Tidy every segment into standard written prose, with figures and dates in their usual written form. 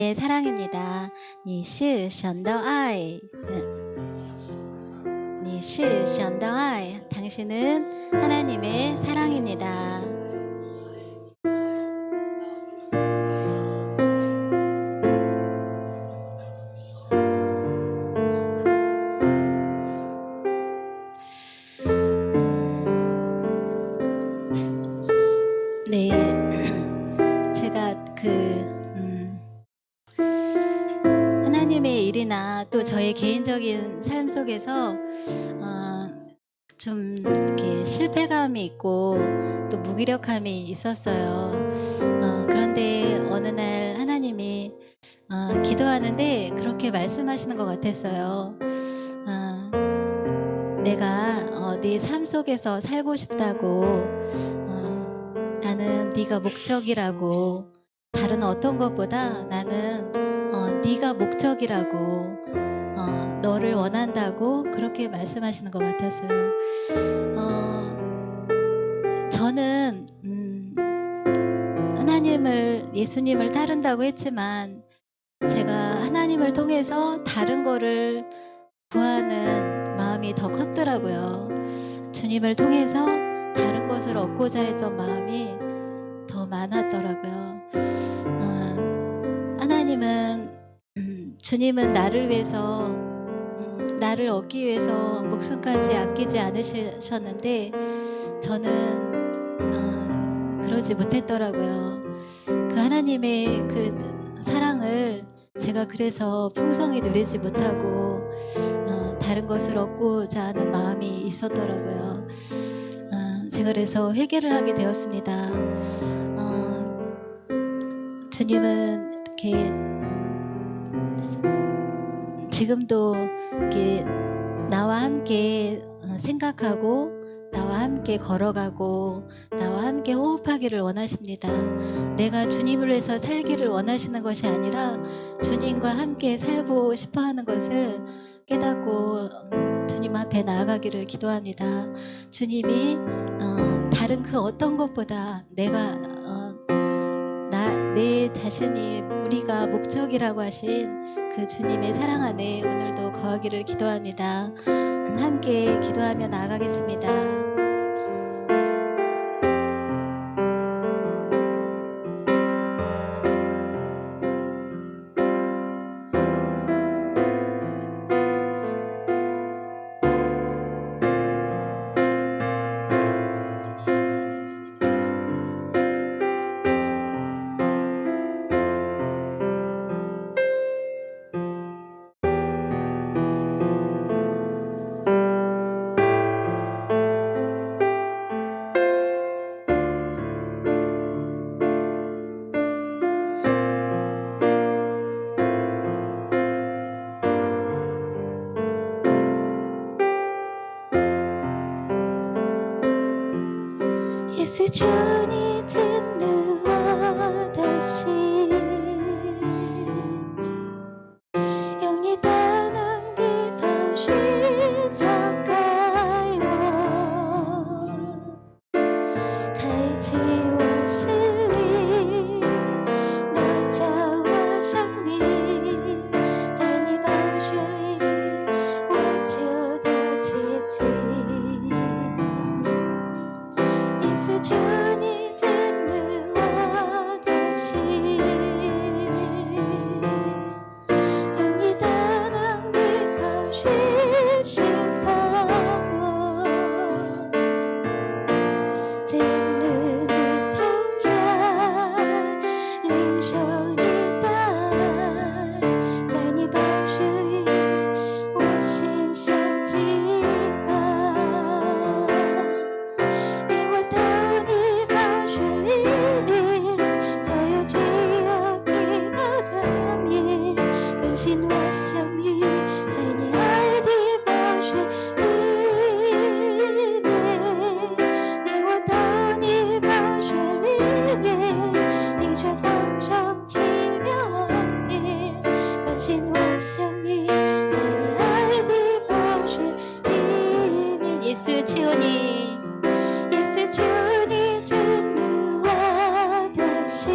의 사랑입니다. 你是神的爱. 당신은 하나님의 사랑입니다. 네, 제가 하나님의 일이나 또 저의 개인적인 삶 속에서 좀 이렇게 실패감이 있고 또 무기력함이 있었어요. 그런데 어느 날 하나님이 기도하는데 그렇게 말씀하시는 것 같았어요. 내가 네 삶 속에서 살고 싶다고, 나는 네가 목적이라고, 다른 어떤 것보다 나는 네가 목적이라고, 너를 원한다고 그렇게 말씀하시는 것 같았어요. 저는 예수님을 따른다고 했지만 제가 하나님을 통해서 다른 거를 구하는 마음이 더 컸더라고요. 주님을 통해서 다른 것을 얻고자 했던 마음이 더 많았더라고요. 주님은 나를 위해서, 나를 얻기 위해서 목숨까지 아끼지 않으셨는데 저는 그러지 못했더라고요. 그 하나님의 그 사랑을 제가 그래서 풍성히 누리지 못하고 다른 것을 얻고자 하는 마음이 있었더라고요. 제가 그래서 회개를 하게 되었습니다. 주님은 이렇게 지금도 이렇게 나와 함께 생각하고 나와 함께 걸어가고 나와 함께 호흡하기를 원하십니다. 내가 주님을 위해서 살기를 원하시는 것이 아니라 주님과 함께 살고 싶어하는 것을 깨닫고 주님 앞에 나아가기를 기도합니다. 주님이 다른 그 어떤 것보다 내 자신이 우리가 목적이라고 하신 그 주님의 사랑 안에 오늘도 거하기를 기도합니다. 함께 기도하며 나아가겠습니다.也是求你进入我的心，用你的能力宝血浇盖我，开启我心灵，得着我生命，在你宝血里我就得奇迹。是求你进入我的心，用你的能力宝血释放我，进入你同在，领受你的爱，在你宝血里我心上敬拜。更新我生命，在你爱的宝血里面，领我到你宝血里面，领受丰盛奇妙恩典。更新我生命，在你爱的宝血里面，也是求你，也是求你进入我的心。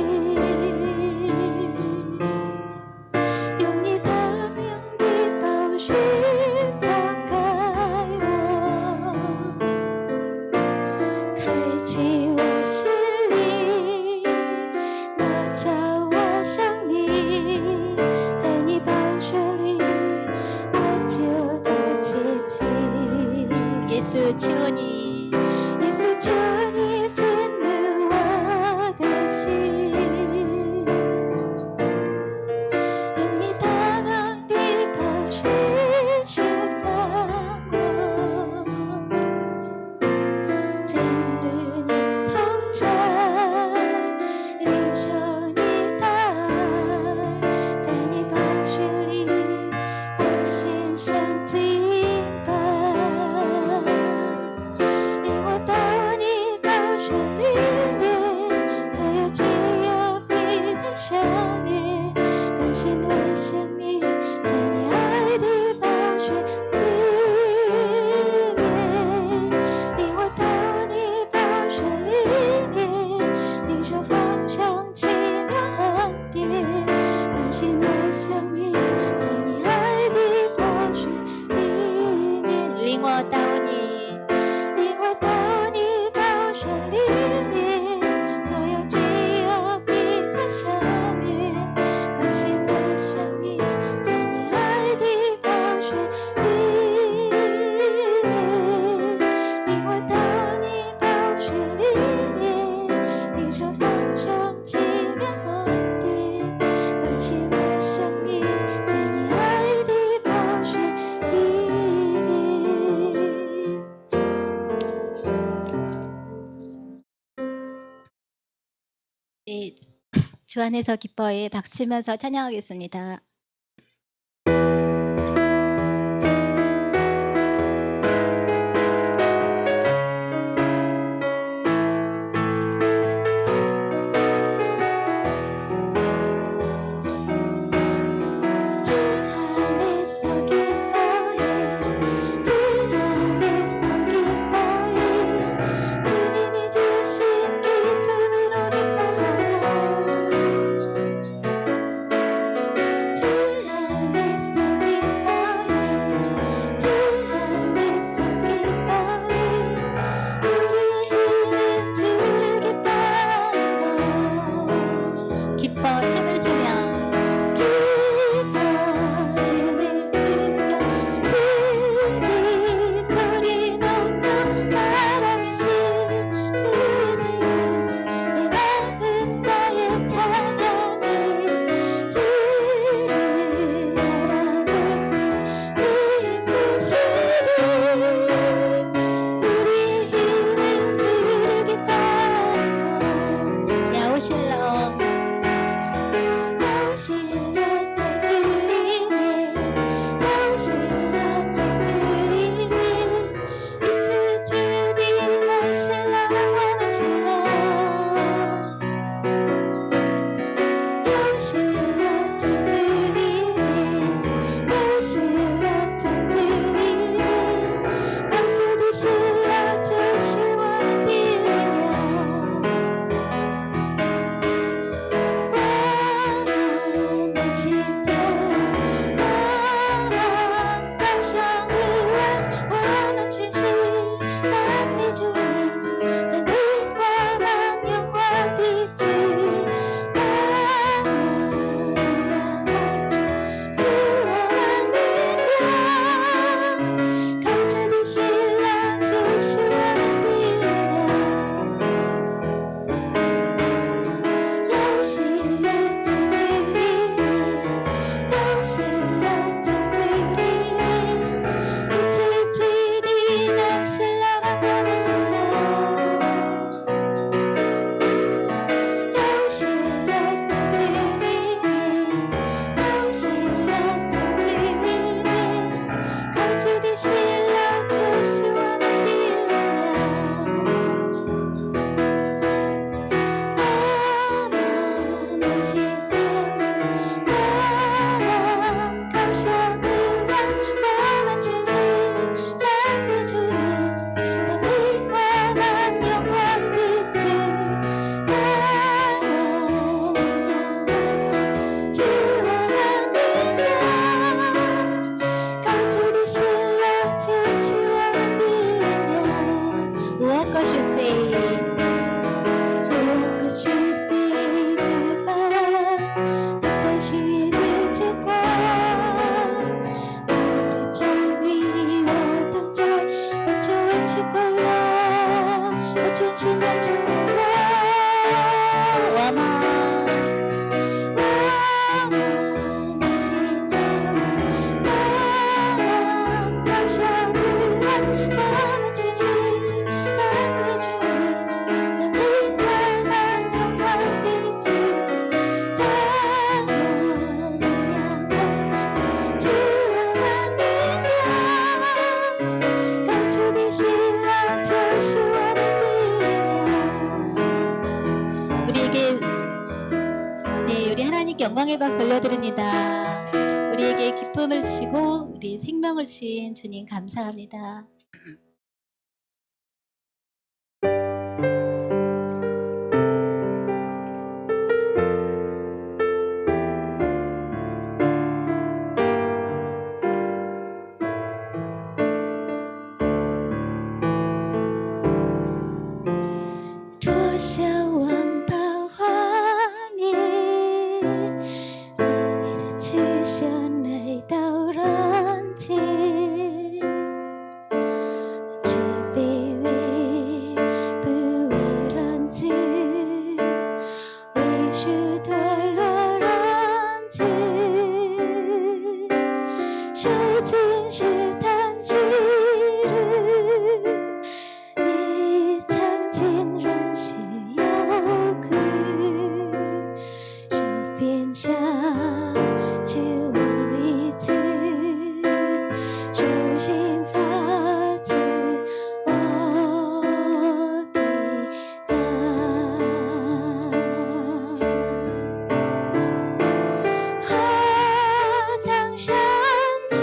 心我生命在你爱的宝血里面，领我到你宝血里面，领受芳香奇妙恩典，更新我生命在你爱的宝血里面，领我到你，领我到你宝血里面，所有罪恶必得赦免，更新我生命在你爱的宝血里面，领我到你宝血里面，领受丰盛奇妙恩典，更新我生命在你爱的宝血里面。네, 주 안에서 기뻐해 박수치면서 찬양하겠습니다. 주 안에서 기뻐해, 주 안에서 기뻐해, 주님이 주신 기쁨으로 기뻐하라. 주 안에서 기뻐해, 주 안에서 기뻐해, 우리의 힘은 주를 기뻐하는 것. 기뻐 춤을 추며 큰 소리 높여 살아계신 주의 이름, 내 마음 다해 찬양해. 주를 알아볼 때 주의 뜻이니, 우리의 힘은 주를 기뻐하는 것. 야오실롬 야오실롬 잘 주님의, 야오실롬 잘 주님의, 이츠 주님 나실롬 원하실롬. 야오실롬 잘 주님의, 야오실롬 잘 주님의, 거주되실라 주시원 빌리며 원한 시대, 원한 감상을 원한 진실, 찬미 주님, 찬미와 만 영광 뒤주, 나는 영원 주와 믿냐, 거주되실라 주시와 빌리며 야오실라 잘 주님의, 야오실라 잘 주님의, 이츠 주님 나실라 원하실라. 야오실라 잘 주님의, 야오실라 잘 주님의, 거주되실라 주시와 빌리며 원한 시대, 원한 감상을 원한 진실, 찬미 주님, 찬미와 만 영광 뒤주, 영원 영원 주와 믿냐, 거주되실라 주시와 빌리며. What could you say? What could you say? 이딴 시에 늦을까? 오른쪽 찬미와 당장 어쩌한 시골라, 어쩐 신랑 시골라. 와만 원한 시대, 원한 감상을 원한 진실, 찬미 주님, 찬미와 만 영광 뒤주, 영원 영광의 박수 올려드립니다. 우리에게 기쁨을 주시고 우리의 생명을 주신 주님 감사합니다.多向往彷徨你，你的气象来到人间，却卑微不为人知，为许堕落人间，受尽试探之日。你尝尽人世忧苦，手边下借我一次，手心发自我的歌。何当想起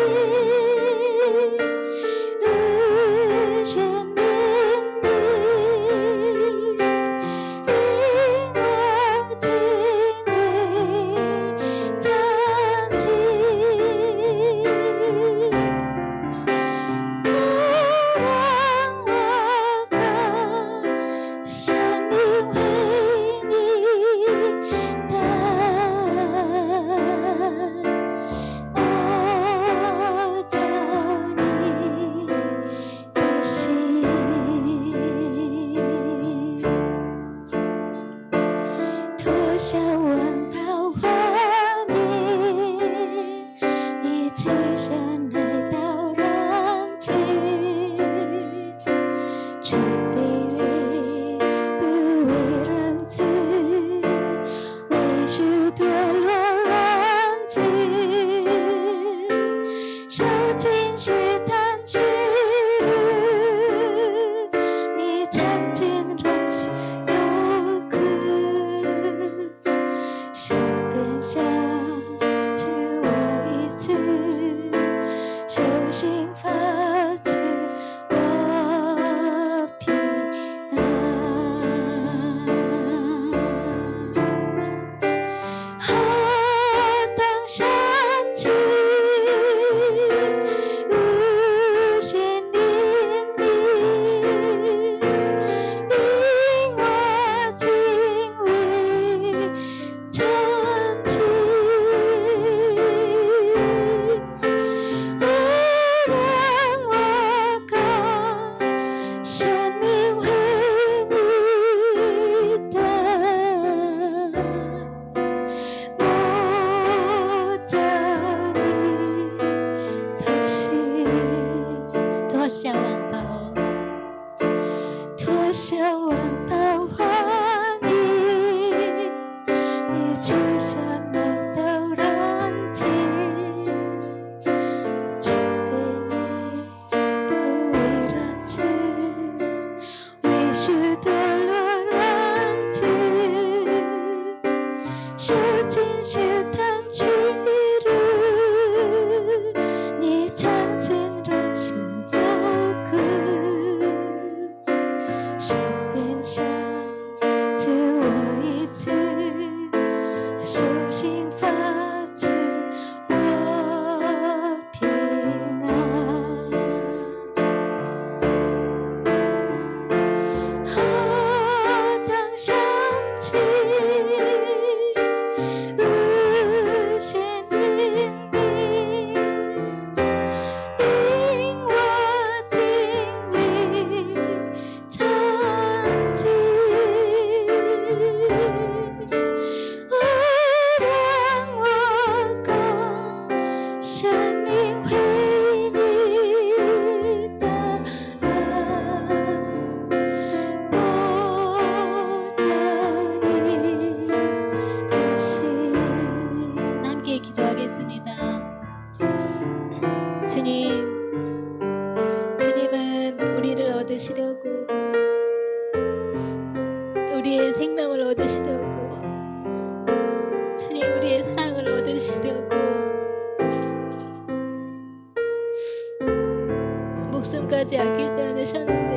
아버지 아끼지 않으셨는데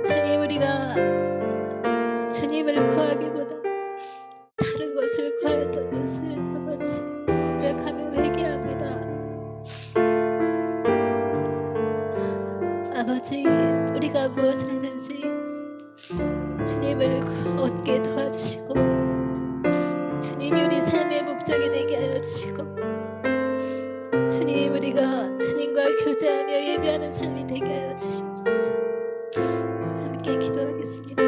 주님 우리가 주님을 구하기보다 다른 것을 구하였던 것을 아버지 고백하며 회개합니다. 아버지 우리가 무엇을 하든지 주님을 얻게 도와주시고 주님이 우리 삶의 목적이 되게 하여 주시고 주님 우리가 주님과 교제하며 예배하는 삶이 되게 하여 주시옵소서. 함께 기도하겠습니다.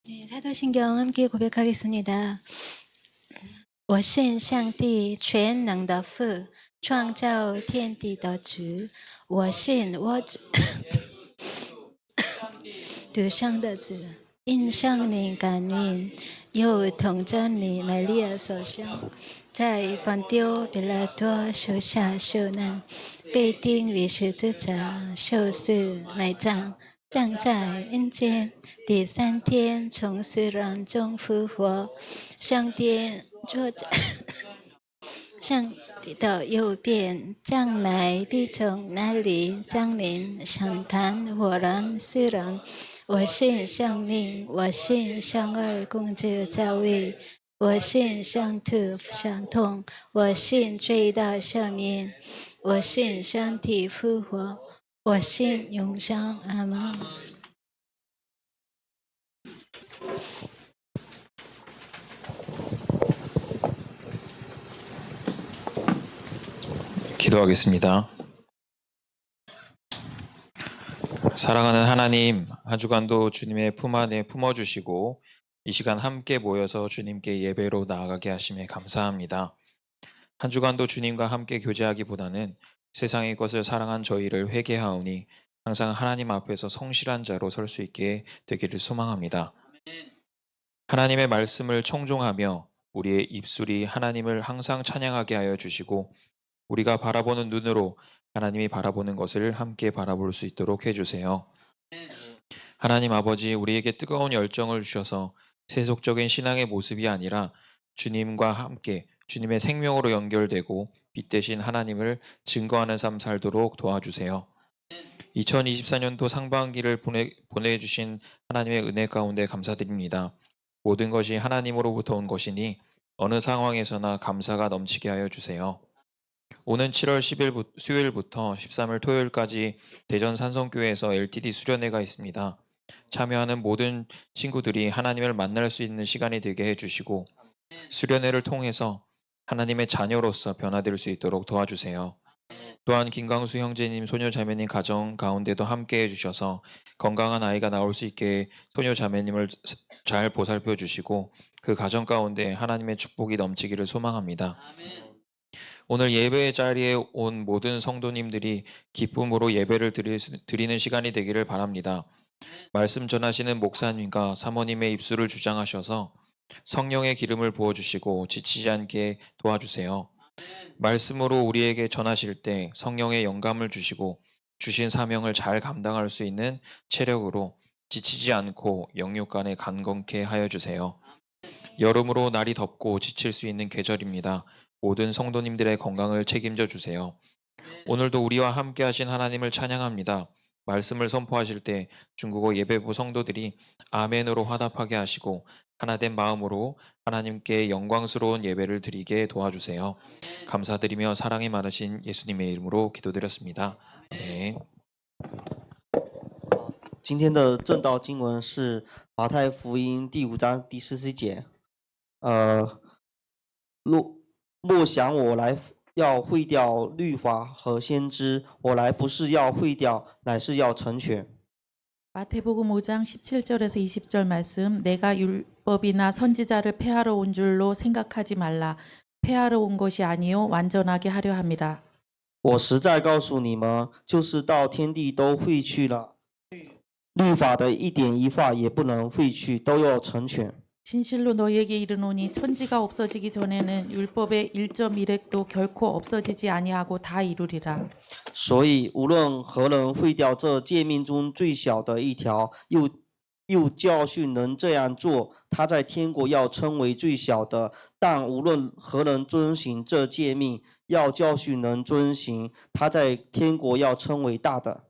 네, 사도신경 함께 고백하겠습니다. 我信上帝全能的父，创造天地的主。我信我主独生的子，因圣灵感孕，又同真理玛利亚所生，在本丢彼拉多手下受难，被钉于十字架，受死埋葬。葬在阴间，第三天从死人中复活，上天坐在上帝的右边，将来必从那里降临审判活人死人。我信圣灵，我信圣而共治教会，我信圣徒相通，我信罪的赦免，我信身体复活，我信永生。阿门。 기도하겠습니다. 사랑하는 하나님, 한 주간도 주님의 품 안에 품어주시고 이 시간 함께 모여서 주님께 예배로 나아가게 하심에 감사합니다. 한 주간도 주님과 함께 교제하기보다는 세상의 것을 사랑한 저희를 회개하오니 항상 하나님 앞에서 성실한 자로 설 수 있게 되기를 소망합니다. 하나님의 말씀을 청종하며 우리의 입술이 하나님을 항상 찬양하게 하여 주시고 우리가 바라보는 눈으로 하나님이 바라보는 것을 함께 바라볼 수 있도록 해주세요. 하나님 아버지, 우리에게 뜨거운 열정을 주셔서 세속적인 신앙의 모습이 아니라 주님과 함께 주님의 생명으로 연결되고 빛 대신 하나님을 증거하는 삶 살도록 도와주세요. 2024년도 상반기를 보내주신 하나님의 은혜 가운데 감사드립니다. 모든 것이 하나님으로부터 온 것이니 어느 상황에서나 감사가 넘치게 하여 주세요. 오는 7월 10일 수요일부터 13일 토요일까지 대전 산성교회에서 LTD 수련회가 있습니다. 참여하는 모든 친구들이 하나님을 만날 수 있는 시간이 되게 해주시고 수련회를 통해서 하나님의 자녀로서 변화될 수 있도록 도와주세요. 또한 김광수 형제님, 소녀자매님 가정 가운데도 함께 해주셔서 건강한 아이가 나올 수 있게 소녀자매님을 잘 보살펴 주시고 그 가정 가운데 하나님의 축복이 넘치기를 소망합니다. 오늘 예배의 자리에 온 모든 성도님들이 기쁨으로 예배를 드리는 시간이 되기를 바랍니다. 말씀 전하시는 목사님과 사모님의 입술을 주장하셔서 성령의 기름을 부어주시고 지치지 않게 도와주세요. 말씀으로 우리에게 전하실 때 성령의 영감을 주시고 주신 사명을 잘 감당할 수 있는 체력으로 지치지 않고 영육간에 강건케 하여 주세요. 여름으로 날이 덥고 지칠 수 있는 계절입니다. 모든 성도님들의 건강을 책임져 주세요. 오늘도 우리와 함께 하신 하나님을 찬양합니다. 말씀을 선포하실 때 중국어 예배부 성도들이 아멘으로 화답하게 하시고 하나된 마음으로 하나님께 영광스러운 예배를 드리게 도와주세요. 감사드리며 사랑이 많으신 예수님의 이름으로 기도드렸습니다. 아멘. 今天的正道经文是马太福音第5章第14节。莫想我来要废掉律法和先知，我来不是要废掉，乃是要成全。 마태복음 5장 17절에서 20절 말씀. 내가 율법이나 선지자를 폐하러 온 줄로 생각하지 말라. 폐하러 온 것이 아니요 완전하게 하려 함이라. 我实在告诉你们，就是到天地都废去了，律法的一点一画也不能废去，都要成全。 진실로 너희에게 이르노니 천지가 없어지기 전에는 율법의 1.1획도 결코 없어지지 아니하고 다 이루리라. 所以，无论何人废掉这诫命中最小的一条，又教训人这样做，他在天国要称为最小的；但无论何人遵行这诫命，要教训人遵行，他在天国要称为大的。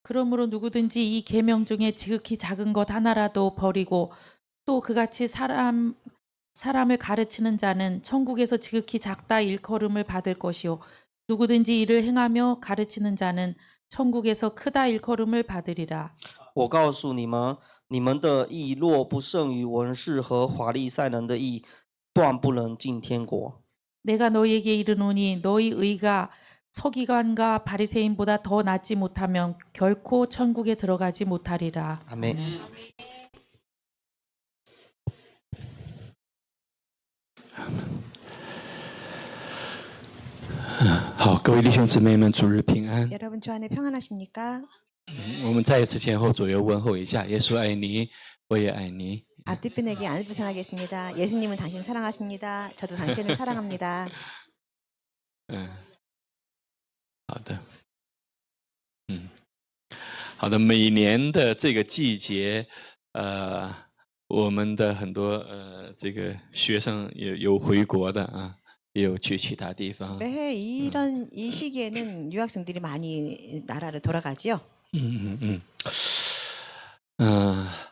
그러므로 누구든지 이 계명 중에 지극히 작은 것 하나라도 버리고 또 그같이 사람을 가르치는 자는 천국에서 지극히 작다 일컬음을 받을 것이요 누구든지 이를 행하며 가르치는 자는 천국에서 크다 일컬음을 받으리라. 我告诉你们，你们的义若不胜于文士和法利赛人的义，断不能进天国。 내가 너희에게 이르노니 너희 의가 서기관과 바리새인보다 더 낫지 못하면 결코 천국에 들어가지 못하리라. 阿门。 好，各位弟兄姊妹们，主日平安。 여러분 주 안에 평안하십니까? 我们再一次前后左右问候一下，耶稣爱你，我也爱你。 앞뒤편에게 안부 전하겠습니다. 예수님은 당신을 사랑하십니다. 저도 당신을 사랑합니다. 好的，好的。每年的这个季节，我们的很多这个学生有回国的啊，也有去其他地方。 매해 이 시기에는 유학생들이 많이 나라를 돌아가지요.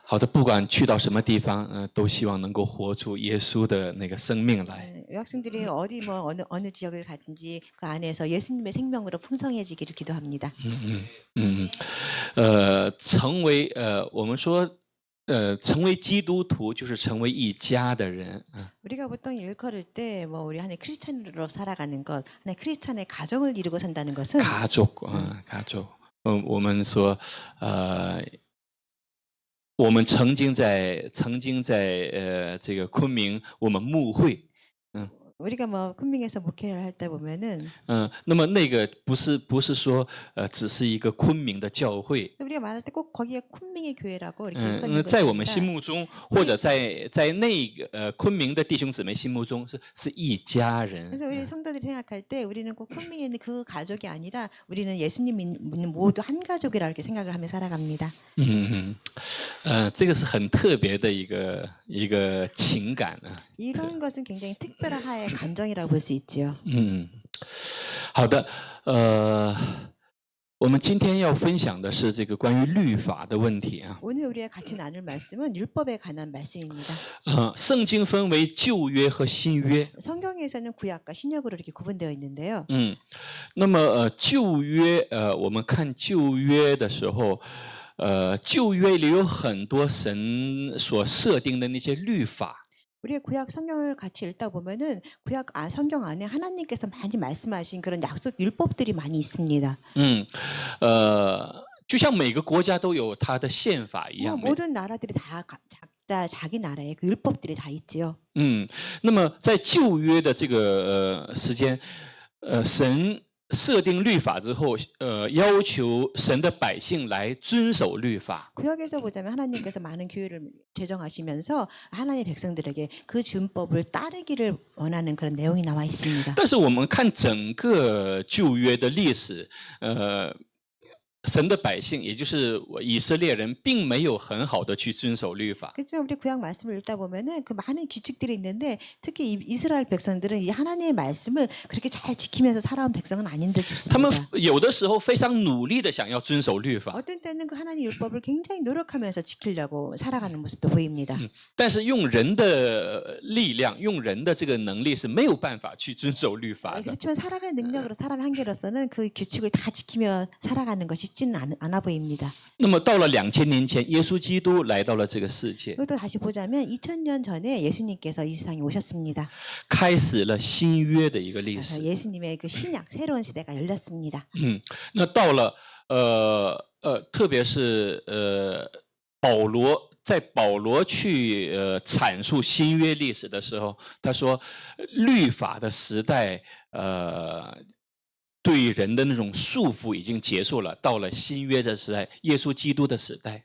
好的，不管去到什么地方，都希望能够活出耶稣的那个生命来。 유학생들이 어디 뭐 어느 지역을 갔든지 그 안에서 예수님의 생명으로 풍성해지기를 기도합니다. 成为我们说成为基督徒就是成为一家的人。 우리가 보통 일컬을 때 뭐 우리 하나의 크리스찬으로 살아가는 것, 하나의 크리스찬의 가정을 이루고 산다는 것은 가족, 가족. 我们说我们曾经在这个昆明，我们牧会。 우리가 뭐 쿤밍에서 목회를 할 때 보면은 那么那个不是说只是一个昆明的教会。 우리가 말할 때 꼭 거기에 쿤밍의 교회라고 이렇게 일컫는 在 것이 我们心 아니라 目中，或者在那个昆明的弟兄姊妹心目中是一家人。 그래서 우리 성도들이 생각할 때 우리는 꼭 쿤밍에 있는 그 가족이 아니라 우리는 예수님 믿는 모두 한 가족이라 이렇게 생각을 하며 살아갑니다. 这个是很特别的一个情感啊。 이런 것은 굉장히 특별한 하나의 감정이라고 볼 수 있지요. 好的，我们今天要分享的是这个关于律法的问题啊。 오늘 우리가 같이 나눌 말씀은 율법에 관한 말씀입니다. 圣经分为旧约和新约。 성경에서는 구약과 신약으로 이렇게 구분되어 있는데요. 那么旧约我们看旧约的时候，旧约里有很多神所设定的那些律法。 우리가 구약 성경을 같이 읽다 보면은 구약 성경 안에 하나님께서 많이 말씀하신 그런 약속 율법들이 많이 있습니다. 就像每个国家都有它的宪法一样。 모든 나라들이 다 각자 자기 나라의 그 율법들이 다 있지요. 那么在旧约的这个时间，神设定律法之后，要求神的百姓来遵守律法。 구약에서 보자면 하나님께서 많은 규율을 제정하시면서 하나님의 백성들에게 그 준법을 따르기를 원하는 그런 내용이 나와 있습니다. 但是我们看整个旧约的历史，神的百姓，也就是以色列人，并没有很好的去遵守律法。 그렇지만 우리 구약 말씀을 읽다 보면은 그 많은 규칙들이 있는데 특히 이스라엘 백성들은 이 하나님의 말씀을 그렇게 잘 지키면서 살아온 백성은 아닌 듯 他们 싶습니다. 有的时候非常努力的想要遵守律法， 어떤 때는 그 하나님 율법을 굉장히 노력하면서 지키려고 살아가는 모습도 보입니다. 但是用人的力量，用人的这个能力是没有办法去遵守律法的。 그렇지만 사람의 능력으로 사람 한계로서는 그 규칙을 다 지키며 살아가는 것이 쉽지는 않아 보입니다. 那么到了2000年前，耶稣基督来到了这个世界， 그것도 다시 보자면 2000년 전에 예수님께서 이 세상에 오셨습니다. 开始了新约的一个历 그래서 史。 예수님의 그 신약 새로운 시대가 열렸습니다. 那到了特别是保罗去阐述新约历史的时候，他说律法的时代对人的那种束缚已经结束了，到了新约的时代，耶稣基督的时代。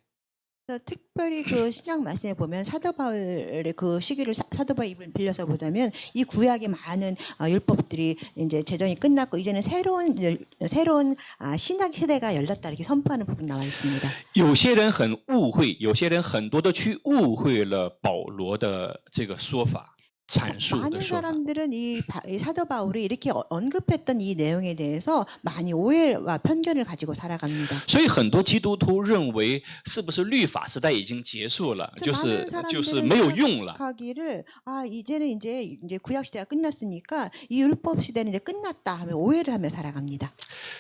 그래서 특별히 그 신약 말씀에 보면 사도 바울의 그 시기를 사도 바울 입을 빌려서 보자면 이 구약의 많은 율법들이 이제 제정이 끝났고 이제는 새로운 신약 시대가 열렸다 이렇게 선포하는 부분 나와 있습니다. 有些人很误会，有些人很多的去误会了保罗的这个说法。 阐述的 많은 说法， 사람들은 이 사도 바울이 이렇게 언급했던 이 내용에 대해서 많이 오해와 편견을 가지고 살아갑니다. 所以很多基督徒认为，是不是律法时代已经结束了， 많은 就是 사람들은 没有用了。 생각하기를 이제는 이제 구약 시대가 끝났으니까 이 율법 시대는 이제 끝났다 하며 오해를 하며 살아갑니다.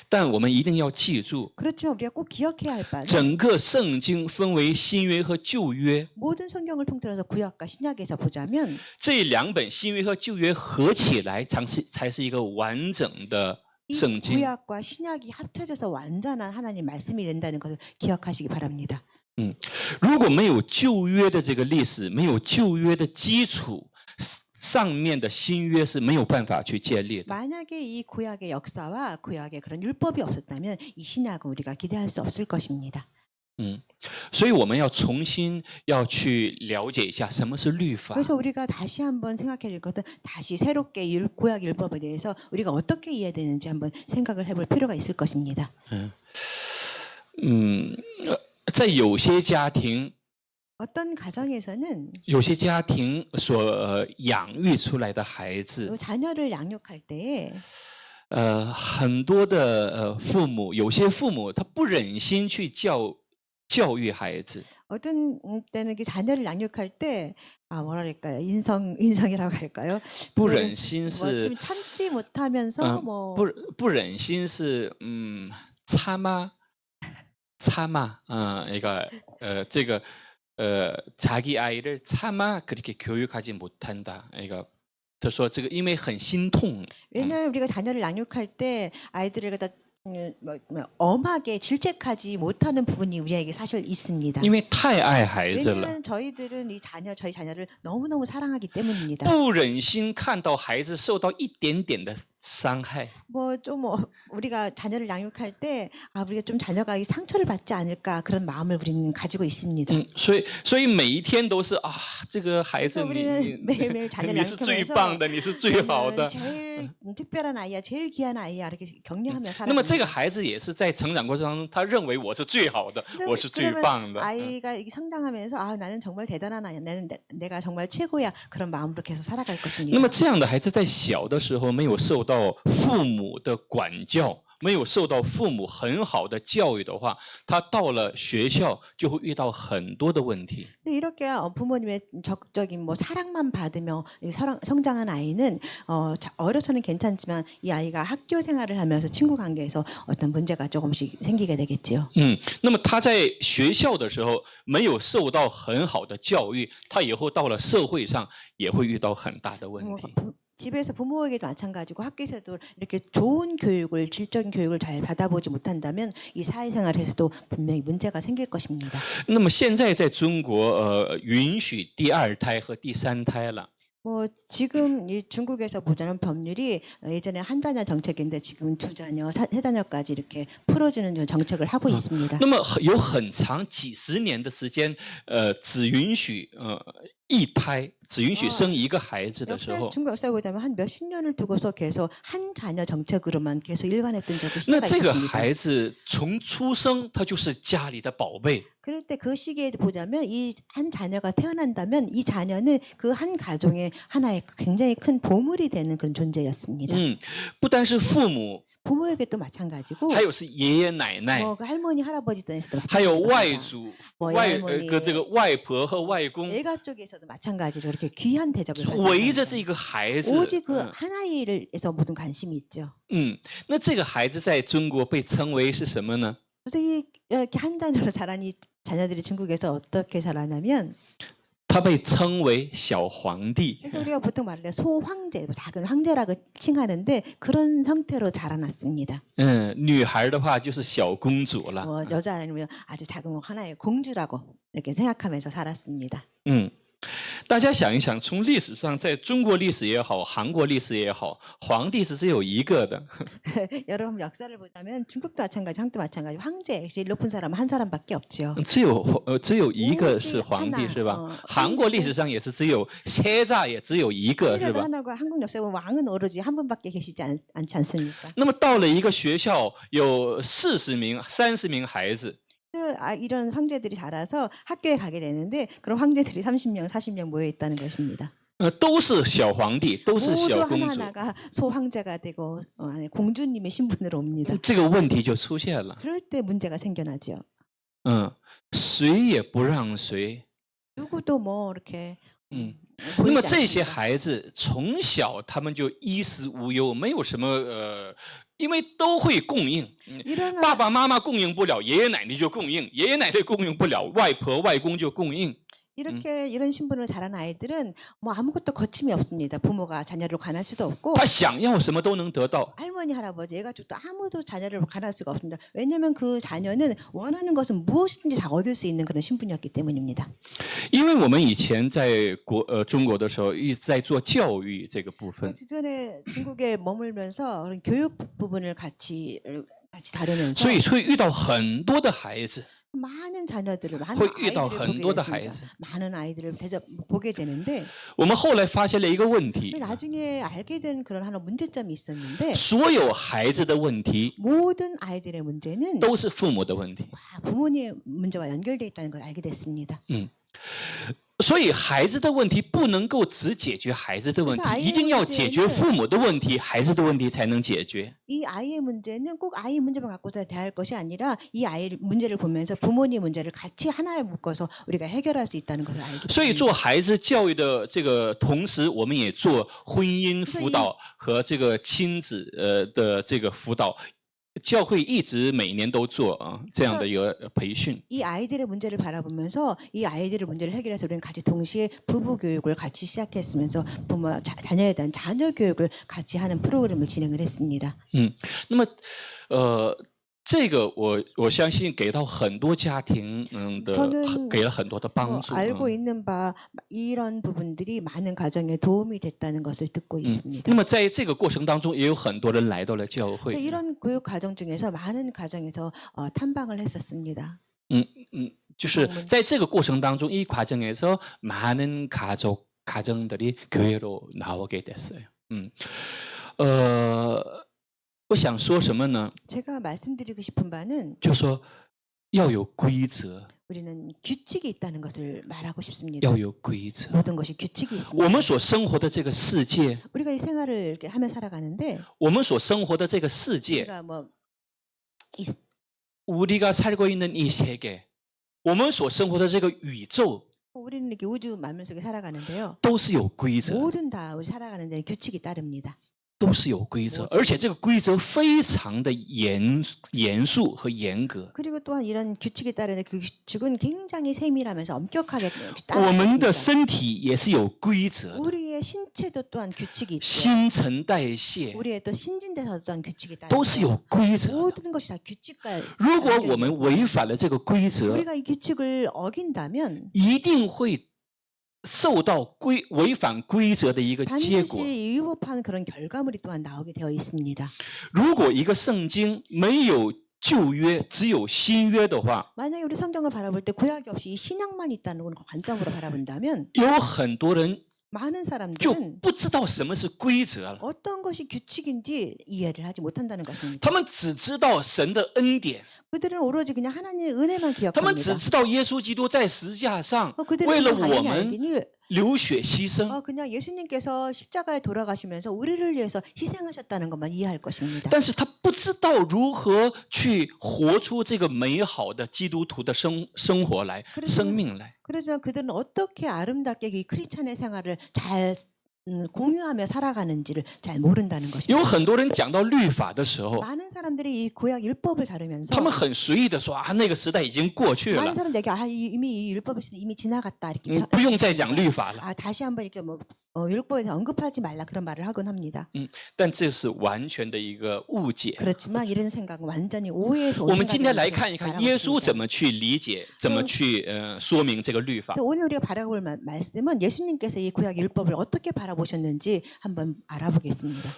但我们一定要记住， 그렇지만 우리가 꼭 기억해야 할 바는 整个圣经分为新约和旧约， 모든 성경을 통틀어서 구약과 신약에서 보자면 这两本新约和旧约合起来才是一个完整的 이 圣经。 구약과 신약이 합쳐져서 완전한 하나님 말씀이 된다는 것을 기억하시기 바랍니다. 如果没有旧约的这个历史，没有旧约的基础，上面的新约是没有办法去建立的。 만약에 이 구약의 역사와 구약의 그런 율법이 없었다면 이 신약은 우리가 기대할 수 없을 것입니다. 所以我们要重新要去了解一下什么是律法。 그래서 우리가 다시 한번 생각해 줄 것은 다시 새롭게 구약 율법에 대해서 우리가 어떻게 이해되는지 한번 생각을 해볼 필요가 있을 것입니다. 在有些家庭， 어떤 가정에서는 有些家庭所养育出来的孩子， 자녀를 양육할 때에 很多的父母，有些父母他不忍心去教育孩子， 어떤 때는 자녀를 양육할 때 뭐랄까요 인성이라고 할까요? 不忍心 좀 是 참지 못하면서 不忍心是참아 그러니까这个자기 아이를 참아 그렇게 교육하지 못한다. 그러니까 他说这个因为很心痛。 왜냐하면 우리가 자녀를 양육할 때 아이들을 갖다 엄하게 질책하지 못하는 부분이 우리에게 사실 있습니다. 因为太爱孩子了， 왜냐하면 저희들은 저희 자녀를 너무너무 사랑하기 때문입니다. 不忍心看到孩子受到一点点的伤害。 우리가 자녀를 양육할 때 우리가 좀 자녀가 이 상처를 받지 않을까 그런 마음을 우리는 가지고 있습니다. 所以每一天都是这个孩子 그래서 우리는 매일매일 자녀를 你是最 양육하면서 棒的，你是最好的。 제일 특별한 아이야, 제일 귀한 아이야 이렇게 격려하며 那么这 살아갑니다. 个孩子也是在成长过程当中，他认为我是最好的，我是最 그러면 棒的。 아이가 성장하면서 나는 정말 대단한 아이야, 내가 정말 최고야 그런 마음으로 계속 살아갈 那 것입니다. 么这样的孩子在小的时候没有受到父母的管教，没有受到父母很好的教育的话，他到了学校就会遇到很多的问题。 근데 이렇게 부모님의 적극적인 사랑만 받으며 성장한 아이는 어려서는 괜찮지만 이 아이가 학교 생활을 하면서 친구 관계에서 어떤 문제가 조금씩 생기게 되겠지요. 那么他在学校的时候没有受到很好的教育，他以后到了社会上也会遇到很大的问题。 집에서 부모에게도 마찬가지고 학교에서도 이렇게 좋은 교육을 질적인 교육을 잘 받아보지 못한다면 이 사회생활에서도 분명히 문제가 생길 것입니다. 那么现在在中国允许第二胎和第三胎了。 지금 이 중국에서 보자는 법률이 예전에 한 자녀 정책인데 지금 두 자녀, 세 자녀까지 이렇게 풀어주는 정책을 하고 있습니다. 那么有很长几十年的时间，只允许一胎，只允许生一个孩子的时候， 중국 역사에 보자면 한 몇십 년을 두고서 계속 한 자녀 정책으로만 계속 일관했던 적이 那 시대가 这个 있습니다. 孩子从出生他就是家里的宝贝。 그럴 때 그 시기에 보자면 이 한 자녀가 태어난다면 이 자녀는 그 한 가정의 하나의 굉장히 큰 보물이 되는 그런 존재였습니다. 不单是父母， 부모에게도 마찬가지고 还有是爷爷奶奶， 그 할머니 할아버지들에서도 还有外 마찬가지입니다. 祖、 할머니 这个外婆和外公， 애가 쪽에서도 마찬가지로 이렇게 귀한 대접을 围着 받습니다. 这个孩子。 오직 그 한 아이를에서 모든 관심이 있죠. 那这个孩子在中国被称为是什么呢？ 그래서 이렇게 한 자녀로 자란 이 자녀들이 중국에서 어떻게 자라냐면 他被称为小皇帝。 그래서 우리가 보통 말을 소황제, 작은 황제라고 칭하는데 그런 형태로 자라났습니다. 女孩的话就是小公主了。 여자는 아주 작은 하나의 공주라고 이렇게 생각하면서 살았습니다. 大家想一想，从历史上，在中国历史也好，韩国历史也好，皇帝是只有一个的。 여러분 역사를 보자면 중국도 마찬가지, 한국도 마찬가지. 황제 제일 높은 사람은 한 사람밖에 없죠. 只有一个是皇帝，是吧？韩国历史上也是只有세자也只有一个，是 황제도 吧？ 하나고 한국 역사에 보면 왕은 오로지 한 분밖에 계시지 않지 않습니까? 那么到了一个学校，有40名、30名孩子， 이런 황제들이 자라서 학교에 가게 되는데 그런 황제들이 30명, 40명 모여 있다는 것입니다. 都是小皇帝，都是 모두 小公主， 하나하나가 소황제가 되고 아니, 공주님의 신분으로 옵니다. 这个问题就出现了。 그럴 때 문제가 생겨나죠. 谁也不让谁。 누구도 뭐 이렇게 那么 보이지 这些 않습니다. 孩子从小他们就衣食无忧，没有什么因为都会供应。 일어나 爸爸妈妈供应不了，爷爷奶奶就供应；爷爷奶奶供应不了，外婆外公就供应。 이렇게 이런 신분으로 자란 아이들은 뭐 아무것도 거침이 없습니다. 부모가 자녀를 관할 수도 없고 他想要什么都能得到。 할머니, 할아버지, 애가족도 아무도 자녀를 관할 수가 없습니다. 왜냐하면 그 자녀는 원하는 것은 무엇이든지 다 얻을 수 있는 그런 신분이었기 때문입니다. 因为我们以前在中国的时候一直在做教育这个部分， 주전에 중국에 머물면서 그런 교육 부분을 같이 다루면서 所以会遇到很多的孩子。 많은 자녀들을 많은 会遇到 아이들을 很 보게 多的孩子。 됐습니다. 많은 아이들을 보게 되는데 我们后来发现了一个问题， 나중에 알게 된 그런 하나 문제점이 있었는데 所有孩子的问题 모든 아이들의 문제는 都是父母的问题。 부모님의 문제와 연결되어 있다는 걸 알게 됐습니다. 所以孩子的问题不能够只解决孩子的问题，一定要解决父母的问题，孩子的问题才能解决。 이 아이의 문제는 꼭 아이 문제만 갖고서 대할 것이 아니라 이 아이 문제를 보면서 부모님 문제를 같이 하나에 묶어서 우리가 해결할 수 있다는 것을 알게 所以 됐습니다. 做孩子教育的这个同时，我们也做婚姻辅导和这个亲子的这个辅导。 教会一直每年都做这样的一个培训。 이 아이들의 문제를 바라보면서 이 아이들의 문제를 해결해서 우리는 같이 동시에 부부 교육을 같이 시작했으면서 부모 자녀에 대한 자녀 교육을 같이 하는 프로그램을 진행을 했습니다. 那么这个我相信给到很多家庭给了很多的帮助。 알고 있는 바 이런 부분들이 많은 가정에 도움이 됐다는 것을 듣고 있습니다. 那么在这个过程当中，也有很多人来到了教会。 이런 교육 과정 중에서 많은 가정에서 탐방을 했었습니다. 就是在这个过程当中，이 과정에서 많은 가정들이 교회로 나오게 됐어요. 我想说什么呢？ 제가 말씀드리고 싶은 바는 就说要有规则， 우리는 규칙이 있다는 것을 말하고 싶습니다. 要有规则。 모든 것이 규칙이 我 있습니다. 们所生活的这个世界， 우리가 이 생활을 이렇게 하며 살아가는데 我们所生活的这个世界， 우리가 뭐 우리가 살고 있는 이 세계，我们所生活的这个宇宙， 우리는 이렇게 우주 만물 속에 살아가는데요. 都是有规则的， 모든 다 우리 살아가는 데는 규칙이 따릅니다. 都是有规则，而且这个规则非常的严肃和严格。 그리고 또한 이런 규칙에 따르는 그 규칙은 굉장히 세밀하면서 엄격하게 我们的 따릅니다. 身体也是有规则的， 우리의 신체도 또한 규칙이 있죠. 新陈代谢 우리의 또 신진대사도 또한 규칙이 都是 따르죠. 有规则的。 모든 것이 다 규칙과 如果我们违反了这个规则， 우리가 이 규칙을 어긴다면 一定会受到违反规则的一个结果。 반드시 위법한 그런 결과물이 또한 나오게 되어 있습니다. 如果一个圣经没有旧约，只有新约的话， 만약에 우리 성경을 바라볼 때 구약이 없이 이 신약만 있다는 관점으로 바라본다면 有很多人 많은 就 사람들은 不知道什么是规则了， 어떤 것이 규칙인지 이해를 하지 못한다는 것입니다. 他们只知道神的恩典， 그들은 오로지 그냥 하나님의 은혜만 他们只 기억합니다. 知道耶稣基督在十字架上 그들은 为了 그냥 我 당연히 们 알기를 流血牺牲。 그냥 예수님께서 십자가에 돌아가시면서 우리를 위해서 희생하셨다는 것만 이해할 것입니다. 但是他不知道如何去活出这个美好的基督徒的生活来， 生命来。 그렇지만 그들은 어떻게 아름답게 이 크리스찬의 생활을 잘 공유하며 살아가는지를 잘 모른다는 有 것입니다. 很多人讲到律法的时候， 많은 사람들이 이 구약 율법을 다루면서 他们很随意的说啊，那个时代已经过去 많은 了， 사람들이 이미 이 율법의 시대 이미 지나갔다 이렇게 不用再讲律法了。 다시 한번 이렇게 뭐 율법에서 언급하지 말라 그런 말을 하곤 합니다. 但这是完全的一个误解。 그렇지만 이런 생각은 완전히 오해에서 我 온 们今天来 생각이라고 看一看 말하고 耶稣 있습니다. 怎么去理解，怎么去说明这个律法。 그래서 오늘 우리가 바라볼 말씀은 예수님께서 이 구약 율법을 어떻게 바라보셨는지 한번 알아보겠습니다.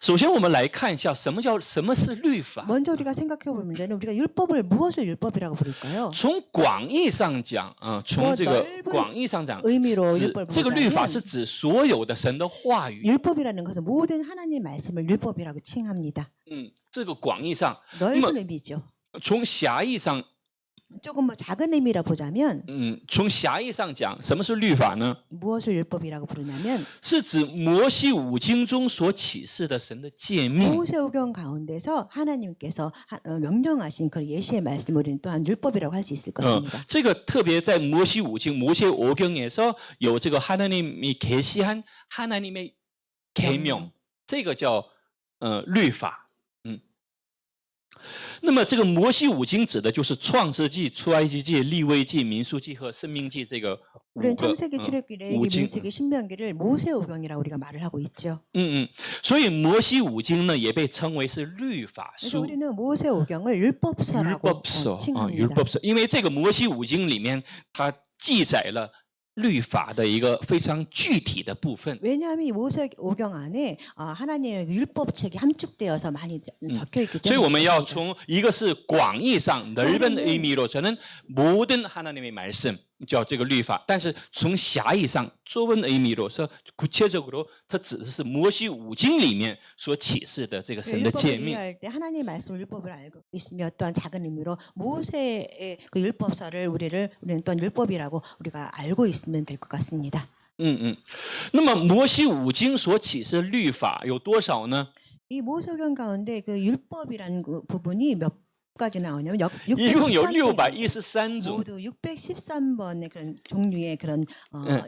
首先我们来看一下什么是律法。 먼저 우리가 생각해 볼 문제는 우리가 율법을 무엇을 율법이라고 부를까요? 从广义上讲，从这个广义上讲， 의미로 指 율법을 这个律法 보자면 是指所有的神的话语。 율법이라는 것은 모든 하나님 말씀을 율법이라고 칭합니다. 这个广义上， 넓은 의미죠. 从狭义上， 조금 뭐 작은 의미라 보자면 从狭义上讲，什么是律法呢？ 무엇을 율법이라고 부르냐면 是指摩西五经中所启示的神的诫命。 모세오경 가운데서 하나님께서 명령하신 그 예시의 말씀을 우리는 또한 율법이라고 할 수 있을 것입니다. 这个特别在摩西五经、摩西五经에서有这个하나님이 계시한 하나님의 계명， 这个叫律法。 那么这个摩西五经指的就是创世纪、出埃及记、利未记、民数记和申命记这个 우리는 五个 창세기, 출애굽기, 레위기, 우징. 민수기, 신명기를 모세오경이라고 우리가 말을 하고 있죠. 所以摩西五经呢也被称为是律法 그래서 书。 우리는 모세오경을 율법서라고 율법서， 칭합니다. 율법서，因为这个摩西五经里面它记载了律法的一个非常具体的部分。 왜냐하면 이 모세오경 안에 하나님의 율법책이 함축되어서 많이 적혀 있기 所以我们 때문에 要从一个是广义上 넓은 의미로 저는 모든 하나님의 말씀叫这个律法，但是从狭义上 좁은 의미로서 구체적으로 它指的是摩西五经里面所启示的这个神的诫 율법을 命。 이해할 때 하나님의 말씀 율법을 알고 있으며 또한 작은 의미로 모세의 그 율법서를 우리는 또한 율법이라고 우리가 알고 있으면 될 것 같습니다. 那么摩西五经所启示律法有多少呢？ 이 모세오경 가운데 그 율법이라는 그 부분이 몇 가지 나오냐면 一共有 613 613种。 모두 613번의 그런 종류의 그런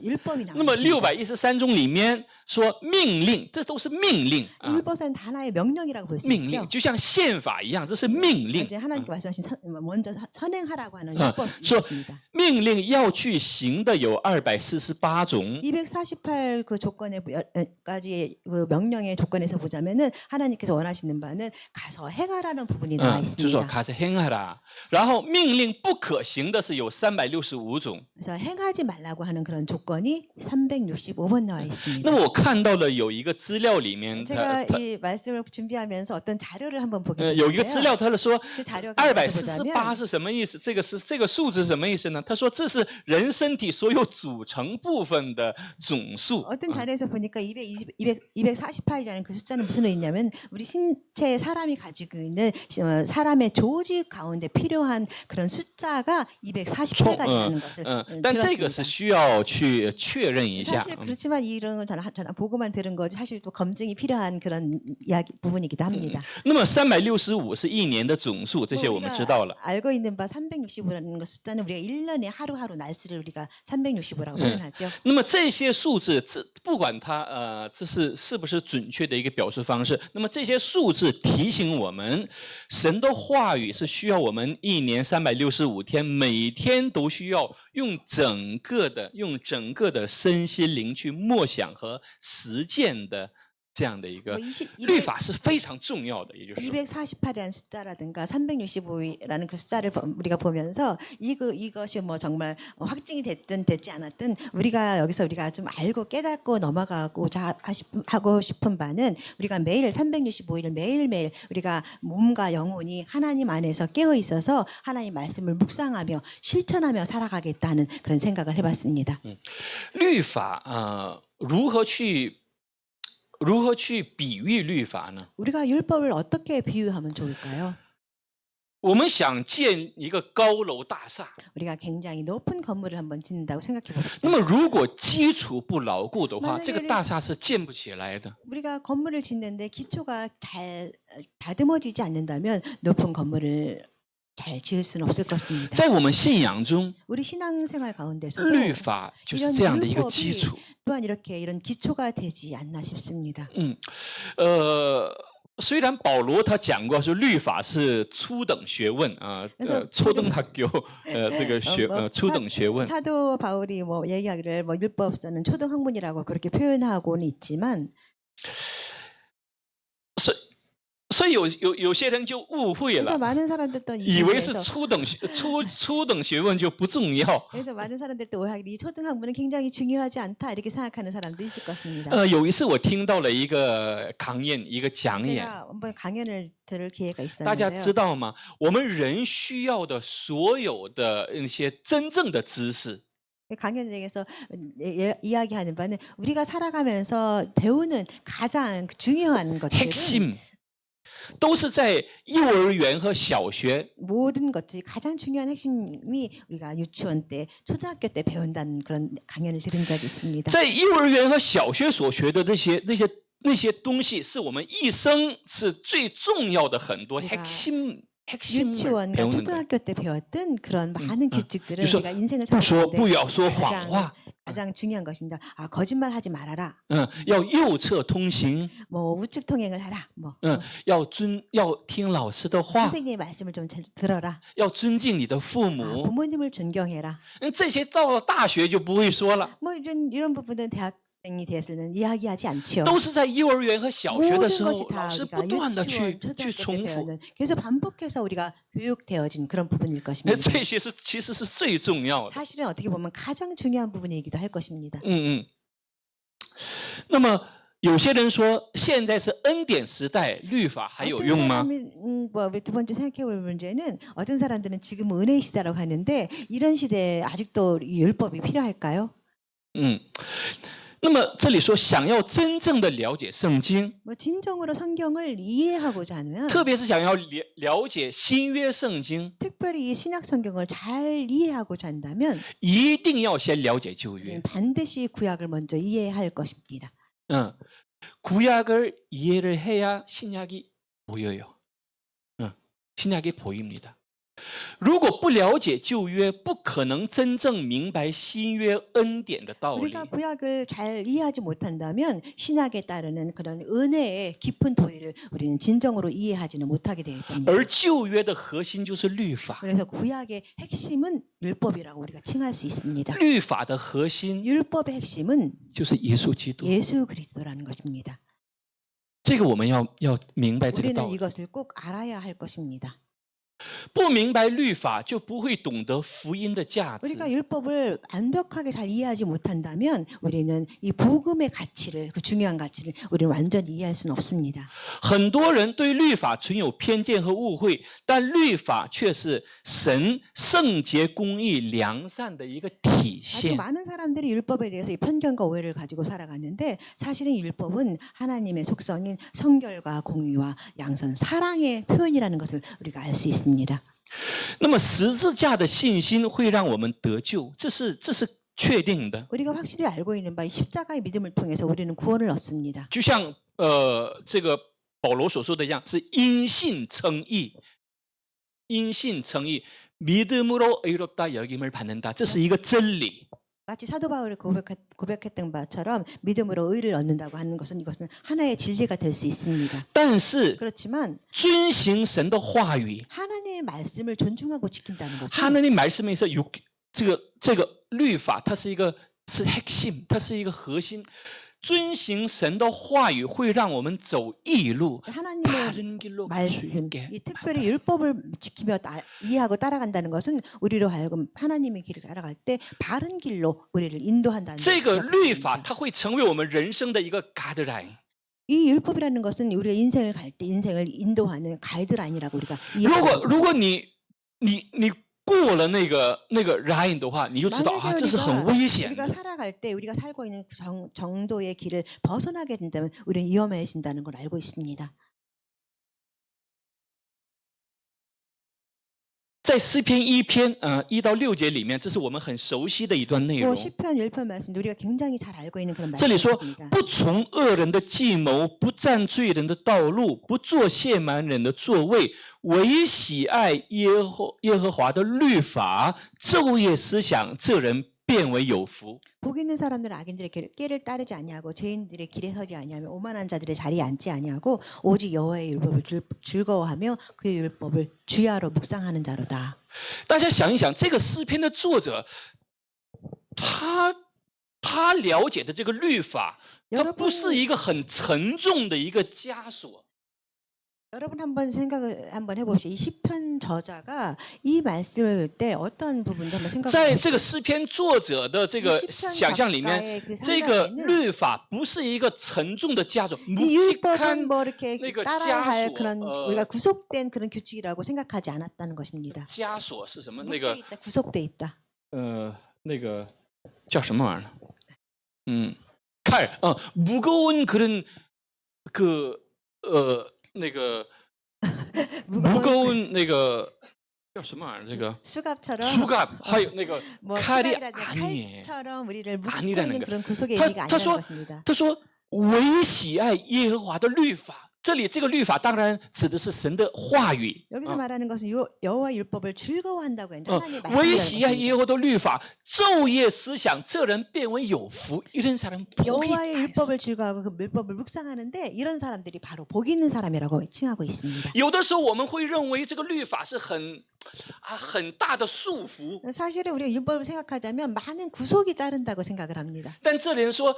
율법이 那么 나옵니다. 613种里面说命令，这都是命令 이 율법은 하나의 명령이라고 볼 수 命 있죠. 令就像宪法一样，这是命令。 이제 하나님께 말씀하신 먼저 선행하라고 하는 아, 율법입니다. 命令要去行的有248种。 248 그 조건의 까지 그 명령의 조건에서 보자면은 하나님께서 원하시는 바는 가서 행하라는 부분이 나와 就说 있습니다. 开始행하라。然后命令不可行的是有365种。 그래서 행하지 말라고 하는 그런 조건이 365번 나와 那 있습니다. 么我看到了有一个资料里面， 제가 이 말씀을 준비하면서 어떤 자료를 한번 보게 有一个资 됐는데요. 料，他说 그 자료가 보자면 248是什么意思？这个数字是什么意思呢？他说这是人身体所有组成部分的总数。 어떤 자료에서 보니까 248이라는 그 숫자는 무슨 의미냐면 우리 신체에 사람이 가지고 있는 사람의 조직 가운데 필요한 그런 숫자가 248가지라는 것을 但这个是 들었습니다. 需要去确认一下。 사실 그렇지만 이런 건 저는 보고만 들은 거지 사실 또 검증이 필요한 그런 이야기 부분이기도 합니다. 那么365是一年的总数，这些我们知道了。 알고 있는 바 365라는 것 숫자는 우리가 1년에 하루하루 날수를 우리가 365라고 표현하죠. 那么这些数字，不管它这是不是准确的一个表述方式，那么这些数字提醒我们，神的话语是需要我们一年365天，每天都需要用整个的身心灵去默想和实践的这样的一个律法是非常重要的。也就是说 248이라는 숫자라든가 365라는 그 숫자를 우리가 보면서 이것이 뭐 정말 확증이 됐든 되지 않았든 우리가 여기서 우리가 좀 알고 깨닫고 넘어가고자 하고 싶은 바는 우리가 매일 365일을 매일매일 우리가 몸과 영혼이 하나님 안에서 깨어 있어서 하나님 말씀을 묵상하며 실천하며 살아가겠다는 그런 생각을 해봤습니다. 律法如何去比喻律法呢？ 우리가 율법을 어떻게 비유하면 좋을까요? 我们想建一个高楼大厦， 우리가 굉장히 높은 건물을 한번 짓는다고 생각해 那 봅시다. 么如果基础不牢固的话， 만약에 这个大厦是建不起来的。 우리가 건물을 짓는데 기초가 잘 다듬어지지 않는다면 높은 건물을 잘 지을 수는 없을 것입니다. 在我们信仰中， 우리 신앙생활 가운데서도 律法就是这样的一个基础。 또한 이렇게 이런 기초가 되지 않나 싶습니다. 虽然保罗他讲过说律法是初等学问啊， 그래서 초등학교 这个初等学问。 사도 바울이 뭐 얘기하기를 뭐 율법서는 초등학문이라고 그렇게 표현하고는 있지만 所以有些人就误会 그래서 了， 많은 사람들 또 以为是 이해해서 初等学问就不重要。 그래서 많은 사람들 또 오해하기를 이 초등학문은 굉장히 중요하지 않다 이렇게 생각하는 사람도 있을 것입니다. 有一次我听到了一个강연，一个讲演， 제가 한번 강연을 들을 기회가 大家 있었는데요. 知道吗？我们人需要的所有的那些真正的知识， 강연장에서 이야기하는 바는 우리가 살아가면서 배우는 가장 중요한 것들은 핵심都是在幼儿园和小学 모든 것들이 가장 중요한 핵심이 우리가 유치원 때, 초등학교 때 배운다는 그런 강연을 들은 적이 있습니다. 在幼儿园和小学所学的那些东西，是我们一生是最重要的很多 우리가 핵심을 유치원과 배우는 거예요. 초등학교 때 배웠던 그런 많은 규칙들은 그래서 우리가 인생을 不说 살아가는데 不要说谎话， 가장 중요한 것입니다. 아, 거짓말하지 말아라. 要右侧通行， 뭐 우측 통행을 하라. 뭐 要听老师的话， 선생님의 말씀을 좀 잘 들어라. 要尊敬你的父 아, 母。 부모님을 존경해라. 这些到了大学就不会说了， 뭐 이런 부분은 대학생이 되어서는 이야기하지 않죠. 都是在幼儿园和小学的 모든 时候， 것이 老 다 师 우리가 不断的 유치원, 去 초등학교 때 重复， 배우는 그래서 반복해서 우리가 교육되어진 그런 부분일 것입니다. 这些其实是最重要的。 사실은 어떻게 보면 가장 중요한 부분이기도 할 것입니다. 那么有些人说，现在是恩典时代，律法还有 어떤 用吗？ 사람이 두 번째 생각해볼 문제는 어떤 사람들은 지금 은혜 시대라고 하는데 이런 시대에 아직도 이 율법이 필요할까요? 那么这里说，想要真正的了解圣经， 뭐 진정으로 성경을 이해하고자 하면 特别是想要了解新约圣经， 특별히 이 신약 성경을 잘 이해하고자 한다면 一定要先了解旧约。 반드시 구약을 먼저 이해해야 할 것입니다. 구약을 이해를 해야 신약이 보여요. 신약이 보입니다. 如果不了解旧约，不可能真正明白新约恩典的道理。 우리가 구약을 잘 이해하지 못한다면 신약에 따르는 그런 은혜의 깊은 도리를 우리는 진정으로 이해하지는 못하게 되어 있습니다. 而旧约的核心就是律法， 그래서 구약의 핵심은 율법이라고 우리가 칭할 수 있습니다. 律法的核心 율법의 핵심은 就是耶稣基督。 예수 그리스도라는 것입니다. 这个我们要明白这个 우리는 道理。 이것을 꼭 알아야 할 것입니다. 不明白律法，就不会懂得福音的价值。 우리가 율법을 완벽하게 잘 이해하지 못한다면 우리는 이 복음의 가치를 그 중요한 가치를 우리는 완전히 이해할 수는 없습니다. 很多人对律法存有偏见和误会，但律法却是神圣洁、公义、良善的一个体 아주 现。 많은 사람들이 율법에 대해서 이 편견과 오해를 가지고 살아가는데 사실은 율법은 하나님의 속성인 성결과 공의와 양선, 사랑의 표현이라는 것을 우리가 알 수 있습니다. 那么十字架的信心会让我们得救，这是确定的。 우리가 확실히 알고 있는 바 이 십자가의 믿음을 통해서 우리는 구원을 얻습니다. 就像这个保罗所说的一样，是因信称义，因信称义， 믿음으로 의롭다 여김을 받는다. 这是一个真理。 마치 사도 바울이 고백했던 바처럼 믿음으로 의를 얻는다고 하는 것은 이것은 하나의 진리가 될 수 있습니다. 但是 그렇지만 遵行神的话语， 하나님의 말씀을 존중하고 지킨다는 것은 하나님 말씀에서这个律法，它是핵심，它是一个核心。遵行神的话语会让我们走义路， 하나님의 바른 길로 갈 수 말씀, 있게 이 특별히 율법을 지키며 이해하고 따라간다는 것은 우리로 하여금 하나님의 길을 따라갈 때 바른 길로 우리를 인도한다는 这个 것을 律法 기억합니다. 它会成为我们人生的一个 guideline。 이 율법이라는 것은 우리가 인생을 갈 때 인생을 인도하는 가이드라인이라고 우리가 이해합니다. 如果你过了那个 line 的话，你就知道啊， 만약에 这是很危险 우리가 的。 살아갈 때 우리가 살고 있는 그 정도의 길을 벗어나게 된다면 우리는 위험해진다는 걸 알고 있습니다. 在诗篇1篇1到6节里面，这是我们很熟悉的一段内 뭐 容。 시편 1편 말씀도 우리가 굉장히 잘 알고 있는 그런 这里说 말씀입니다. 不从恶人的计谋，不占罪人的道路，不坐亵慢人的座位，唯喜爱耶和华的律法，昼夜思想，这人变为有福。복 있는 사람들은 악인들의 꾀를 따르지 아니하고 죄인들의 길에 서지 아니하며 오만한 자들의 자리에 앉지 아니하고 오직 여호와의 율법을 즐거워하며 그의 율법을 주야로 묵상하는 자로다. 大家想一想，这个诗篇的作者，他了解的这个律法，它不是一个很沉重的一个枷锁。 여러분 한번 생각을 한번 해보시죠. 이 시편 저자가 이 말씀을 때 어떤 부분도 한번 생각해 在 보시죠. 这个诗篇作者的这个 이 시편 想象里面， 작가의 그 这个 상상에는 律法不是一个沉重的枷锁， 이 율법은 묵직한 뭐 이렇게 그러니까 따라야 할枷锁, 그런 우리가 구속된 그런 규칙이라고 생각하지 않았다는 것입니다. 枷锁是什么？那 묶여 个 있다, 구속돼 있다. 那个叫什么玩意儿？칼, 무거운 그런那个 무거운 那个叫什么玩意儿？这个 수갑처럼 수갑, 还有那个 뭐 칼이 수갑이라든지 아니에요. 칼처럼 우리를 묶고 아니라는 있는 거. 그런 구속의 타- 의미가 타- 아니라는 것입니다. 他说唯喜爱耶和华的律法。这里这个律法当然指的是神的话语。 여기서 말하는 것은 여호와 율법을 즐거워한다고 했는데 하나님의 唯喜爱 말씀이라는 耶和华的律法，昼夜思想，这人变为有福。一人사람 복이 여호와의 있다. 율법을 즐거워하고 그 율법을 묵상하는데 이런 사람들이 바로 복 있는 사람이라고 칭하고 있습니다. 有的时候我们会认为这个律法是很大的束缚， 사실은 우리가 율법을 생각하자면 많은 구속이 따른다고 생각을 합니다. 但这里人说，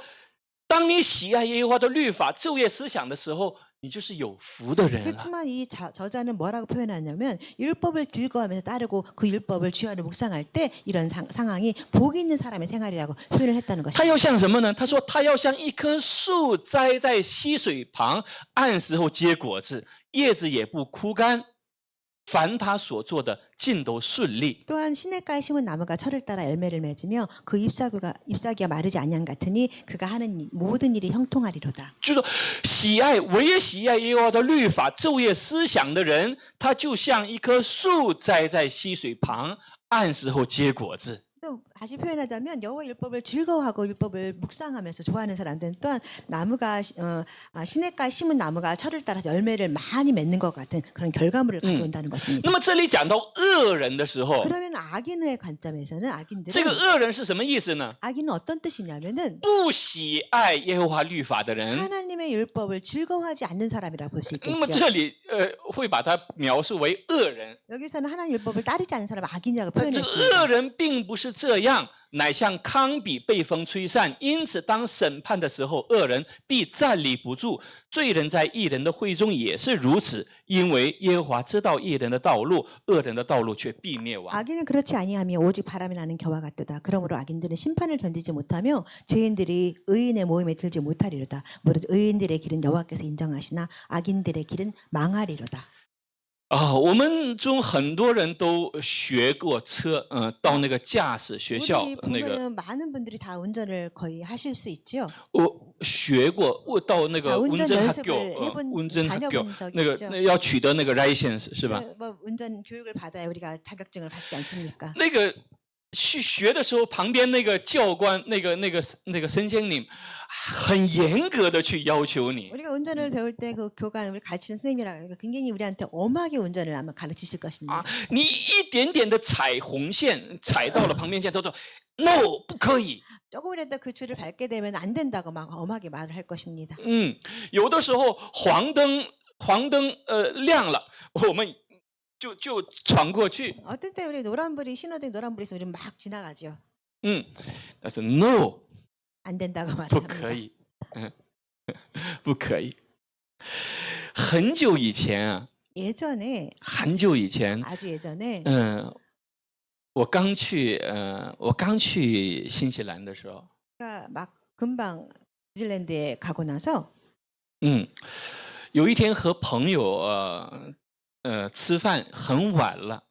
当你喜爱耶和华的律法，昼夜思想的时候，你就是有福的人了。 그렇지만 이 저자는 뭐라고 표현하냐면 율법을 즐거워하면서 따르고 그 율법을 주야로 묵상할 때 이런 상황이 복 있는 사람의 생활이라고 표현을 했다는 他 것입니다. 要像什么呢？他说他要像一棵树栽在溪水旁，按时候结果子，叶子也不枯干。凡他所做的尽都顺利。 또한 시냇가에 심은 나무가 철을 따라 열매를 맺으며 그 잎사귀가 마르지 아니한 같으니 그가 하는 모든 일이 형통하리로다. 就是说，唯喜爱耶和华的律法，昼夜思想的人，他就像一棵树栽在溪水旁，按时候结果子。 또 다시 표현하자면 여호와 율법을 즐거워하고 율법을 묵상하면서 좋아하는 사람들은 또한 나무가 시냇가에 심은 나무가 철을 따라 열매를 많이 맺는 것 같은 그런 결과물을 가져온다는 那 것입니다. 么这里讲到恶人的时候， 그러면 악인의 관점에서는 这个 악인들은 恶人是什么意思呢？ 악인은 어떤 뜻이냐면은 不喜爱耶和华律法的人。 하나님의 율법을 즐거워하지 않는 사람이라 볼 수 那么 있겠죠. 这里会把它描述为恶人。 여기서는 하나님 율법을 따르지 않는 사람을 악인이라고 这恶 표현했습니다. 人并不是这样，乃像糠秕被风吹散。因此，当审判的时候，恶人必站立不住。罪人在义人的会中也是如此，因为耶和华知道义人的道路，恶人的道路却必灭亡。 악인은 그렇지 아니하며 오직 바람이 나는 겨와 같도다. 그러므로 악인들은 심판을 견디지 못하며 죄인들이 의인의 모임에 들지 못하리로다. 무릇 의인들의 길은 여호와께서 인정하시나 악인들의 길은 망하리로다. 我们中很多人都学过车，到那个驾驶学校 우리 那个 보면은 많은 분들이 다 운전을 거의 하실 수 있죠. 我学过，我到那个 운전 运真 연습을 학교， 해본 运真학교 다녀본 적이 那个 있죠. 要取得那个 license 是吧？ 뭐 운전 교육을 받아야 우리가 자격증을 받지 않습니까? 那个去学的时候，旁边那个教官，那个神仙님，很严格的去要求你。 우리가 운전을 배울 때 그 교관 우리 가르치는 선생님이라 굉장히 우리한테 엄하게 운전을 아마 가르치실 것입니다. 啊，你一点点的踩红线，踩到了旁边线，都说 no 不可以。 조금이라도 그 줄을 밟게 되면 안 된다고 막 엄하게 말을 할 것입니다. 有的时候黄灯亮了，我们就闯过去。 어떤 때 우리 노란불이 신호등 노란불이 있으면 우리 막 지나가죠. 但是 no 안 된다고 不 말합니다. 可以，不可以。很久以前啊， 예전에 很久以前， 아주 예전에 我刚去新西兰的时候， 제가 막 금방 뉴질랜드에 가고 나서 有一天和朋友吃饭很晚了，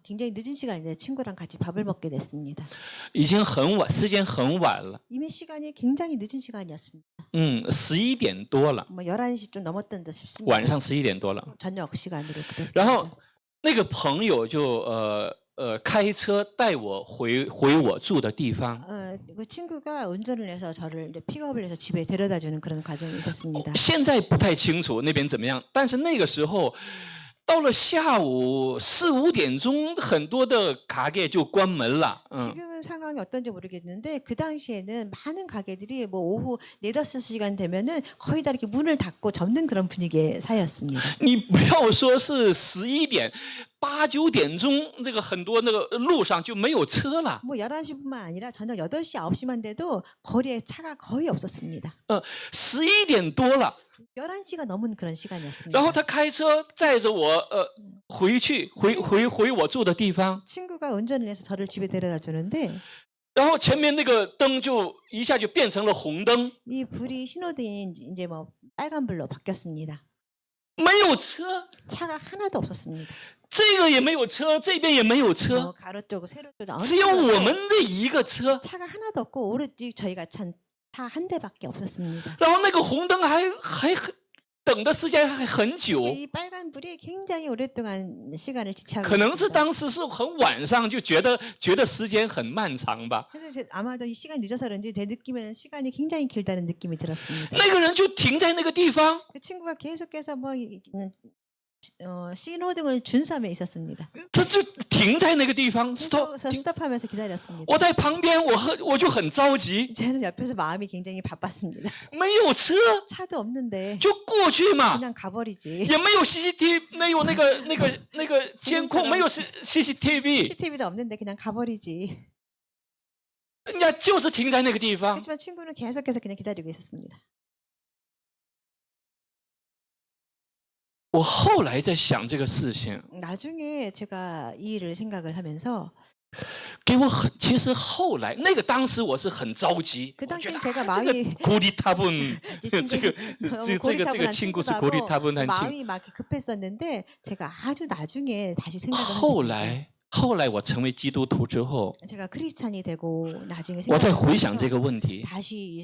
굉장히 늦은 시간에 친구랑 같이 밥을 먹게 됐습니다. 已经很晚，时间很晚了， 이미 시간이 굉장히 늦은 시간이었습니다. 11点多了， 뭐 11시 좀 넘었던 듯 싶습니다. 晚上11点多了。 저녁 시간으로 然后 그랬습니다. 那个朋友就开车带我回我住的地方。 그 친구가 운전을 해서 저를 이제 픽업을 해서 집에 데려다주는 그런 과정이 있었습니다. 现在不太清楚那边怎么样，但是那个时候到了下午4、5点钟，很多的가게就关门了。 지금은 상황이 어떤지 모르겠는데 그 당시에는 많은 가게들이 뭐 오후 4-5시간 되면은 거의 다 이렇게 문을 닫고 접는 그런 분위기의 사이였습니다. 你不要说是11点，8、9点钟，那个很多那个路上就没有车了。 뭐 11시뿐만 아니라 저녁 8시, 9시만 돼도 거리에 차가 거의 없었습니다. 11点多了， 11시가 넘은 그런 시간이었습니다. 然后他开车载着我回我住的地方， 친구가 운전을 해서 저를 집에 데려다 주는데 然后前面那个灯就一下就变成了红灯， 이 불이 신호등이 이제 뭐 빨간불로 바뀌었습니다. 没有车， 차가 하나도 없었습니다. 这个也没有车，这边也没有车， 가로 쪽, 세로 쪽 只有我们的一个车。 차가 하나도 없고 오로지 저희가 차 한 대밖에 없었습니다. 然后那个红灯还等的时间还很久， 이 빨간 불이 굉장히 오랫동안 시간을 지체하고 可能是 있습니다. 当时是很晚上，就觉得时间很漫长吧。 그래서 아마도 이 시간이 늦어서 그런지 내 느낌에는 시간이 굉장히 길다는 느낌이 들었습니다. 那个人就停在那个地方， 그 친구가 계속해서 뭐 신호등을 준수함에 있었습니다. 他就停在那个地方 그래서 ，stop， 停。 스톱하면서 기다렸습니다. 我在旁边，我就很着急， 저는 옆에서 마음이 굉장히 바빴습니다. 没有车， 차도 없는데 就过去嘛， 그냥 가버리지. 也没有 CCTV， 没有那个监控，没有 CCTV， CCTV도 없는데 그냥 가버리지. 人家就是停在那个地方。 하지만 친구는 계속해서 그냥 기다리고 있었습니다. 我后来在想这个事情， 나중에 제가 이 일을 생각을 하면서 给我其实后来那个当时我是很着急， 그 我觉 당시엔 得 제가 这个 마음이 고리타분 이 这个 친구 这个亲故事 고리타분한 친구。 마음이 막 급했었는데 제가 아주 나중에 다시 생각을 后 하게 来我成为基督徒之后， 제가 크리스찬이 되고 나중에 我在回 생각을 想这 하면서 个问题 다시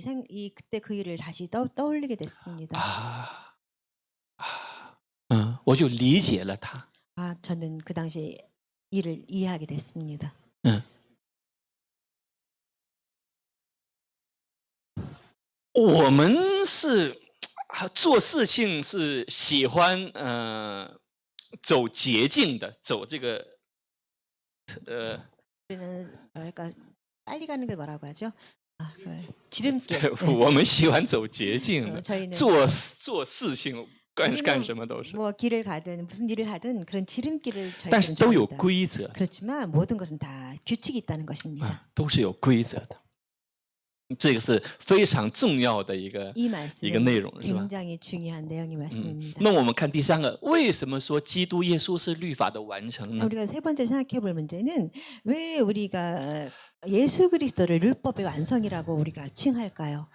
그때 그 일을 다시 떠올리게 됐습니다. 我就理解了他。 아, 저는 그 당시 일을 이해하게 됐습니다. 我们是做事情是喜欢走捷径的，走这个우리는 뭐랄까 빨리 가는 게 뭐라고 하죠? 지름길. 我们喜欢走捷径的， 저희는 做事情干什么都是， 뭐 길을 가든 무슨 일을 하든 그런 지름길을 但是 저희는 都有 좋아합니다. 规则， 그렇지만 모든 것은 다 규칙이 있다는 것입니다. 都是有规则的。这个是非常重要的一个 이 一个内容， 말씀은 是吧？ 굉장히 중요한 내용의 말씀입니다. 那我们看第三个，为什么说基督耶稣是律法的完成呢？ 우리가 세 번째 생각해 볼 문제는 왜 우리가 예수 그리스도를 율법의 완성이라고 우리가 칭할까요?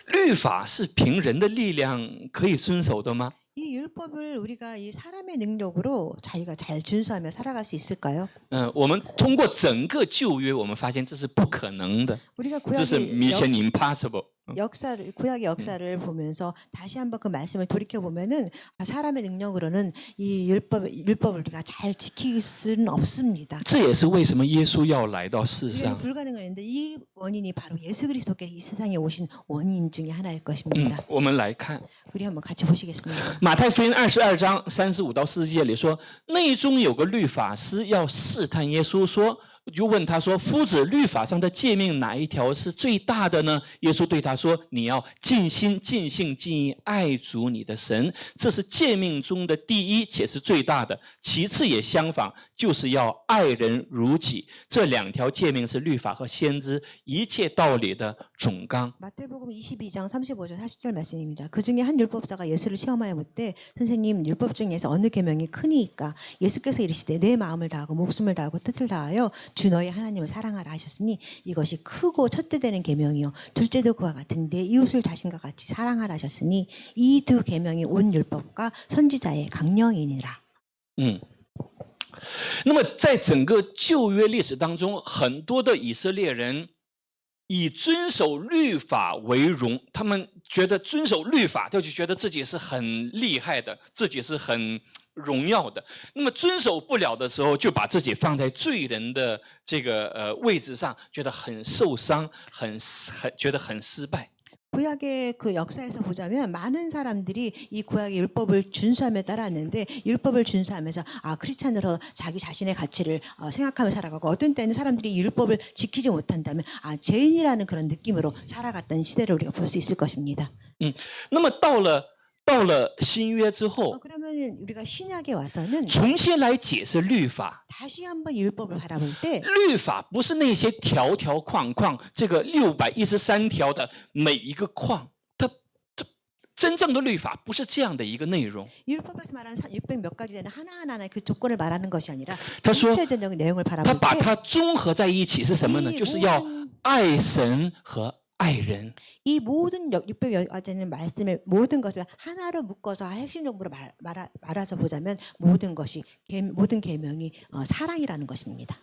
律法是凭人的力量可以遵守的吗？ 이 율법을 우리가 이 사람의 능력으로 자기가 잘 준수하며 살아갈 수 있을까요? 我们通过整个旧约，我们发现这是不可能的， 우리가 这是 mission impossible。 구약의 역사를 보면서 다시 한번 그 말씀을 돌이켜 보면은 사람의 능력으로는 이 율법을 우리가 잘 지킬 수는 없습니다. 这也是为什么耶稣要来到世 이건 上。 불가능한데 이 원인이 바로 예수 그리스도께 이 세상에 오신 원인 중에 하나일 것입니다. 我们来看 우리 한번 같이 보시겠습니다. 马太福音22章35到40节里说，内中有个律法师要试探耶稣说。就问他说：“夫子，律法上的诫命哪一条是最大的呢？”耶稣对他说：“你要尽心、尽性、尽意爱主你的神，这是诫命中的第一，且是最大的。其次也相仿，就是要爱人如己。这两条诫命是律法和先知一切道理的总纲。” 마태복음 22장 35절 40절 말씀입니다. 그 중에 한 율법사가 예수를 시험하여 묻되 선생님 율법 중에서 어느 계명이 크니이까? 예수께서 이르시되 내 마음을 다하고 목숨을 다하고 뜻을 다하여 주 너희 하나님을 사랑하라 하셨으니 이것이 크고 첫째 되는 계명이요 둘째도 그와 같은 내 이웃을 자신과 같이 사랑하라 하셨으니 이 두 계명이 온 율법과 선지자의 강령이니라. 那么在整个旧约历史当中，很多的以色列人以遵守律法为荣，他们觉得遵守律法，他就觉得自己是很厉害的，自己是很荣耀的。那么遵守不了的时候，就把自己放在罪人的这个位置上，觉得很受伤，觉得很失败。 구약의 그 역사에서 보자면 많은 사람들이 이 구약의 율법을 준수하며 따랐는데 율법을 준수하면서 크리스찬으로 자기 자신의 가치를 생각하며 살아가고 어떤 때는 사람들이 율법을 지키지 못한다면 죄인이라는 그런 느낌으로 살아갔던 시대를 우리가 볼 수 있을 것입니다. 那么到了新约之后， 그러면 우리가 신약에 와서는 重新来解释律法。 다시 한번 율법을 바라볼 때 律法不是那些条条框框，这个613条的每一个框，它真正的律法不是这样的一个内容。 율법에서 말하는 600몇 가지 되는 하나하나의 그 조건을 말하는 것이 아니라 他说 전체적인 내용을 他 바라볼 把 때 它综合在一起是什么呢？就是要爱神和爱人。 이 모든 600여 가지는 말씀의 모든 것을 하나로 묶어서 핵심적으로 말아서 보자면 모든 것이 모든 계명이 사랑이라는 것입니다.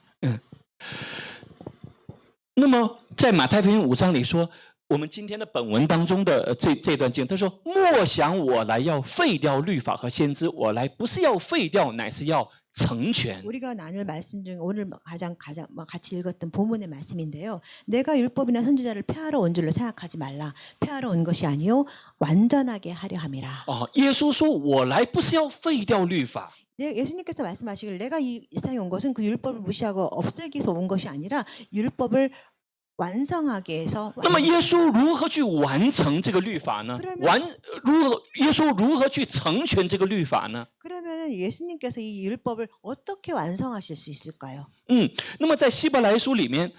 那么在马太福音5章里说，我们今天的本文当中的这段经，他说：“莫想我来要废掉律法和先知，我来不是要废掉，乃是要成全。” 우리가 나눌 말씀 중 오늘 가장 같이 읽었던 본문의 말씀인데요. 내가 율법이나 선지자를 폐하러 온 줄로 생각하지 말라. 폐하러 온 것이 아니요 완전하게 하려 함이라. 耶稣说：“我来不是要废掉律法。” 예수님께서 말씀하시길 내가 이 세상에 온 것은 그 율법을 무시하고 없애기 위해서 온 것이 아니라 율법을 완성하게 해서 那么耶稣如何去完成这个律法呢？耶稣如何去成全这个律法呢？ 그러면 예수님께서 이 율법을 어떻게 완성하실 수 있을까요? 那么在希伯来书里面，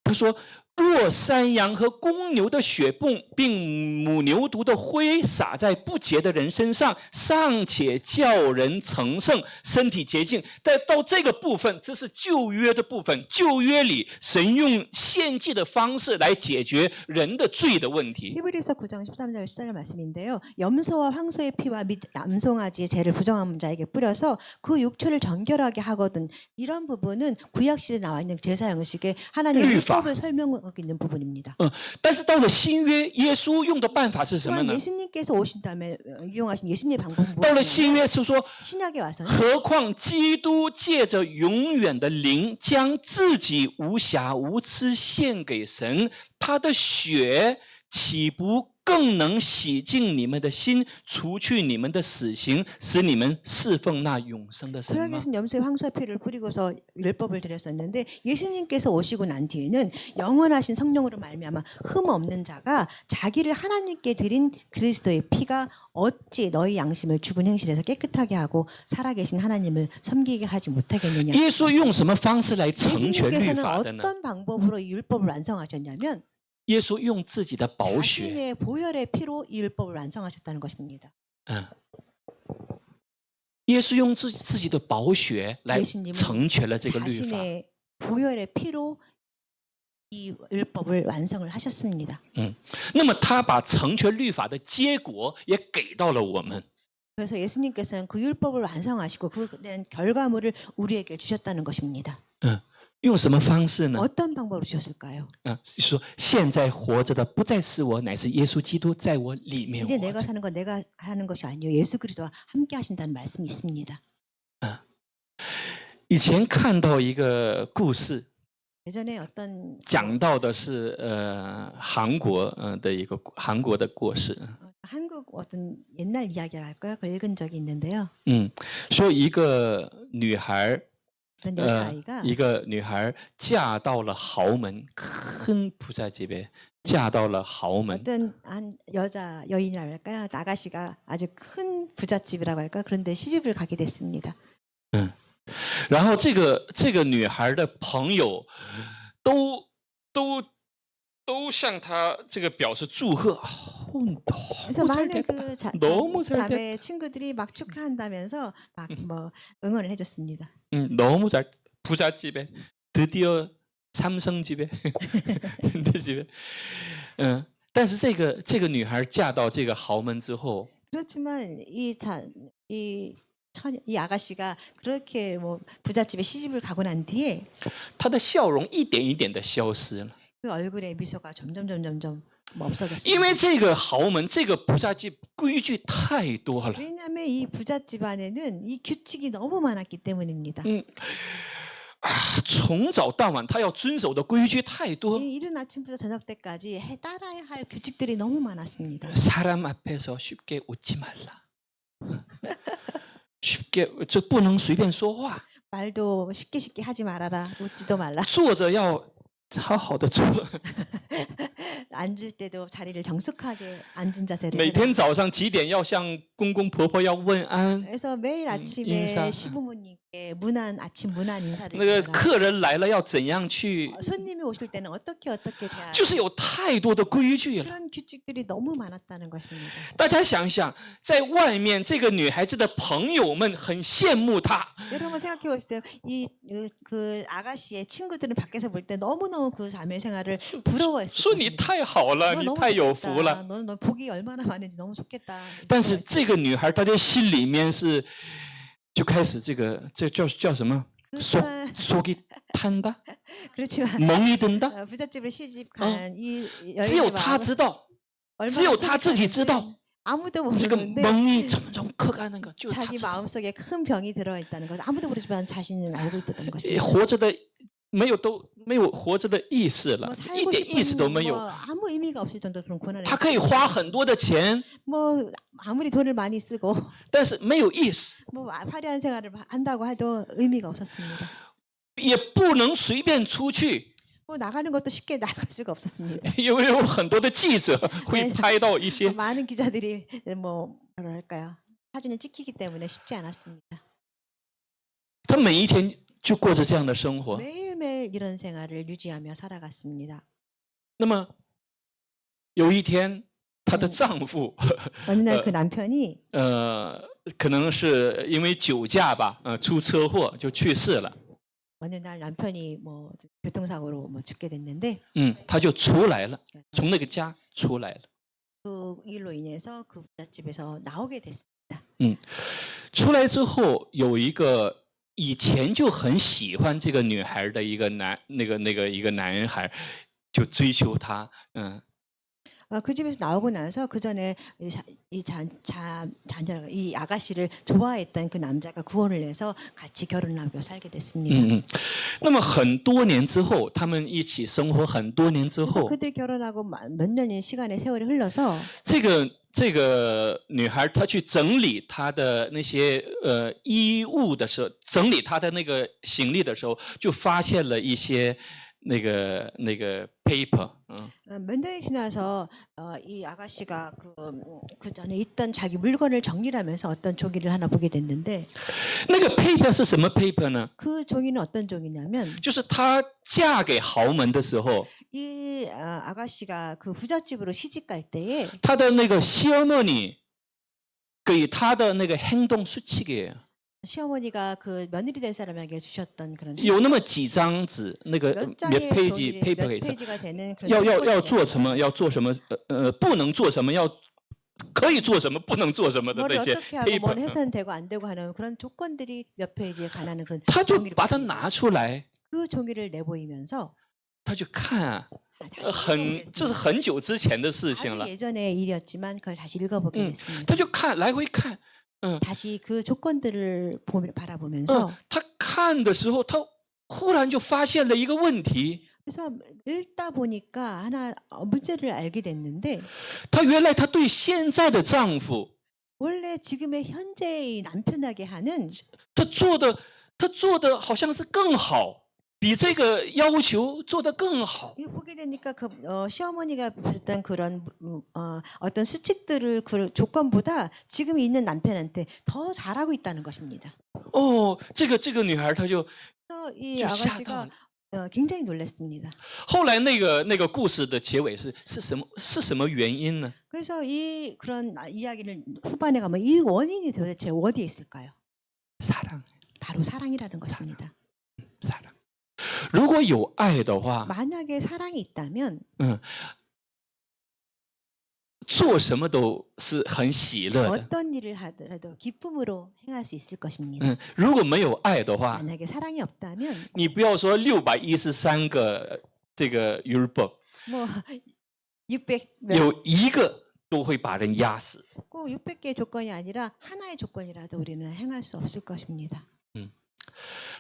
他说：“若山羊和公牛的血并母牛犊的灰洒在不洁的人身上，尚且叫人成圣，身体洁净。但到这个部分，这是旧约的部分。旧约里，神用献祭的方式来解决人的罪的问题。 히브리서 9장 13절 14절 말씀인데요. 염소와 황소의 피와 및 남송아지의 죄를 부정한 자에게 뿌려서 그 육체를 정결하게 하거든. 이런 부분은 구약 시대에 나와 있는 제사 형식의 하나님의 율법을 설명하고 있는 부분입니다. 但是到了新约，耶稣用的办法是什么 또한 呢？ 예수님께서 오신 다음에 이용하신 예수님의 방법은 到了 무엇이냐면 新约是说， 신약에 와서는 何况基督借着永远的灵，将自己无瑕无疵献给神，他的血岂不更能洗净你们的心，除去你们的死刑，使你们侍奉那永生的神吗？ 구약에서는 염소의 황소의 피를 뿌리고서 율법을 드렸었는데 예수님께서 오시고 난 뒤에는 영원하신 성령으로 말미암아 흠 없는 자가 자기를 하나님께 드린 그리스도의 피가 어찌 너희 양심을 죽은 행실에서 깨끗하게 하고 살아계신 하나님을 섬기게 하지 못하겠느냐. 耶稣用什么方式来成全律 예수님께서는 法的呢？ 어떤 방법으로 이 율법을 완성하셨냐면 耶稣用自己的宝血， 자신의 보혈의 피로 이 율법을 완성하셨다는 것입니다. 耶稣用自己的宝血来 예수님은 成全了这个律法。 자신의 보혈의 피로 이 율법을 완성을 하셨습니다. 那么他把成全律法的结果也给到了我们。 그래서 예수님께서는 그 율법을 완성하시고 그 결과물을 우리에게 주셨다는 것입니다. 用什么方式呢？ 어떤 방법으로 주셨을까요? 说现在活着的不再是我，乃是耶稣基督在我里面 이제 活 내가 着。 사는 건 내가 하는 것이 아니요 예수 그리스도와 함께 하신다는 말씀이 있습니다. 以前看到一个故事， 예전에 어떤 讲到的是韩国的故事。 한국 어떤 옛날 이야기를 할까요? 그걸 읽은 적이 있는데요. 说一个女孩， 어떤 여자아이가 一个女孩嫁到了豪门，큰 부잣집에嫁到了豪门。 어떤 한 여인이라고 할까요? 아가씨가 아주 큰 부잣집이라고 할까요? 그런데 시집을 가게 됐습니다. 然后这个女孩的朋友都向她这个表示祝贺。 그래서 많은 그 너무 잘 자매 친구들이 막 축하한다면서 막 뭐 응원을 해줬습니다. 너무 잘 부잣집에 드디어 삼성집에 현대집에 但是这个女孩嫁到这个豪门之后， 그렇지만 이 아가씨가 그렇게 뭐 부잣집에 시집을 가고 난 뒤에 她的笑容一点一点的消失了。 그 얼굴에 미소가 점점 뭐 없어졌어요. 因为这个豪门，这个부잣집规矩太多了。 왜냐하면 이 부잣집 안에는 이 규칙이 너무 많았기 때문입니다. 从早到晚他要遵守的规矩太多。 이른 아침부터 저녁 때까지 따라야 할 규칙들이 너무 많았습니다. 사람 앞에서 쉽게 웃지 말라. 쉽게 这不能随便说话， 말도 쉽게 하지 말아라. 웃지도 말라. 坐着要好好的坐。 앉을 때도 자리를 정숙하게 앉은 자세를 每 해라. 天早上几点要向公公婆婆要问安。 그래서 매일 아침에 인사. 시부모님께 아침 문안 인사를 那个 드려라. 客人来了要怎样去， 손님이 오실 때는 어떻게 대하라. 就是有太多的规矩了。 그런 규칙들이 너무 많았다는 것입니다. 大家想想，在外面这个女孩子的朋友们很羡慕她， 여러분 생각해 보세요. 그 아가씨의 친구들은 밖에서 볼 때 너무너무 그 자매 생활을 부러워했어요. 说你太好了，你太有福了。 너 복이 얼마나 많은지 너무 좋겠다. 但是这个女孩她的心里面是就开始这叫什么？ 그렇지만, 속이 탄다? 그렇지만 멍이 든다? 부잣집을 시집 간 이 只有 여인의 她 마음은 知道， 只有她自己知道 아무도 这个 모르는데 멍이 점점 커가는 거，就她 자기 知道。 마음속에 큰 병이 들어있다는 것 아무도 모르지만 자신은 알고 있다는 것입니다. 活着的没有活着的意识了 뭐 ，一 살고 点意识都 싶은 没 뭐 有。 아무 의미가 없을 정도로 그런 고난을 她可以花很多的钱， 뭐 아무리 돈을 많이 쓰고 但是没有意识， 뭐 화려한 생활을 한다고 해도 의미가 없었습니다. 也不能随便出去， 뭐 나가는 것도 쉽게 나갈 수가 없었습니다. 因为有很多的记者会拍到一些。 많은 기자들이 뭐 뭐랄까요 사진을 찍히기 때문에 쉽지 않았습니다. 她每一天就过着这样的生活。 매일매일 이런 생활을 유지하며 살아갔습니다. 那么有一天，她的丈夫 어느 날 그 남편이 可能是因为酒驾吧，出车祸就去世了。 어느 날 남편이 뭐 교통사고로 뭐 죽게 됐는데 他就出来了，从那个家出来了。 그 일로 인해서 그 부잣집에서 나오게 됐습니다. 出来之后，有一个以前就很喜欢这个女孩的一个一个男孩，就追求她，그 집에서 나오고 나서 그 전에 이 아가씨를 좋아했던 그 남자가 구원을 해서 같이 결혼을 하고 살게 됐습니다. 那么很多年之后，他们一起生活很多年之 그래서 后， 그들이 결혼하고 몇 년의 시간의 세월이 흘러서 这个女孩她去整理她的那些衣物的时候，整理她的那个行李的时候，就发现了一些那个 paper，몇 년이 지나서 이 아가씨가 그 전에 있던 자기 물건을 정리를 하면서 어떤 종이를 하나 보게 됐는데 那个 paper 是什么 paper呢？ 그 종이는 어떤 종이냐면 就是她嫁给豪门的时候， 이 아가씨가 그 부잣집으로 시집 갈 때에 她的那个시어머니给她的那个행동 수칙이에요。 시어머니가 그 며느리 될 사람에게 주셨던 그런 有那么几张纸，那个 몇 몇 장의 페이지 종이 paper 몇 给上， 페이지가 되는 그런 要 조건이에요. 做什么，要做什么，不能做什么，可以做什么，不能做什么的 뭘 那些 어떻게 하고 뭘 paper， 해서는 되고 안 되고 하는 그런 조건들이 몇 페이지에 관한 그런 他就 종이를 把它 줬습니다. 拿出来， 그 종이를 내보이면서 他就看啊， 다시 읽어보게 这是 됐습니다. 很久之前的事情 아주 了， 예전의 일이었지만 그걸 다시 읽어보게 됐습니다. 他就看来回看， 다시 그 조건들을 바라보면서 他看的时候，他忽然就发现了一个问题， 그래서 읽다 보니까 하나 문제를 알게 됐는데 他原来他对现在的丈夫， 원래 지금의 현재의 남편에게 하는 他做的好像是更好，比这个要求做得更好。 이거 보게 되니까 그 시어머니가 보셨던 그런 어떤 수칙들을 그 조건보다 지금 있는 남편한테 더 잘하고 있다는 것입니다. 哦，这个女孩她就 그래서 이 就吓到 아가씨가 了。 굉장히 놀랐습니다. 后来那个故事的结尾是什么原因呢？ 그래서 이 그런 이야기를 후반에 가면 이 원인이 도대체 어디에 있을까요? 사랑， 바로 사랑이라는 것입니다. 사랑。如果有爱的话， 만약에 사랑이 있다면 做什么都是很喜乐的。 어떤 일을 하더라도 기쁨으로 행할 수 있을 것입니다. 如果没有爱的话， 만약에 사랑이 없다면 你不要说613个这个 율법， 뭐 600, 有一个都会把人压死。 꼭 600개의 조건이 아니라 하나의 조건이라도 우리는 행할 수 없을 것입니다.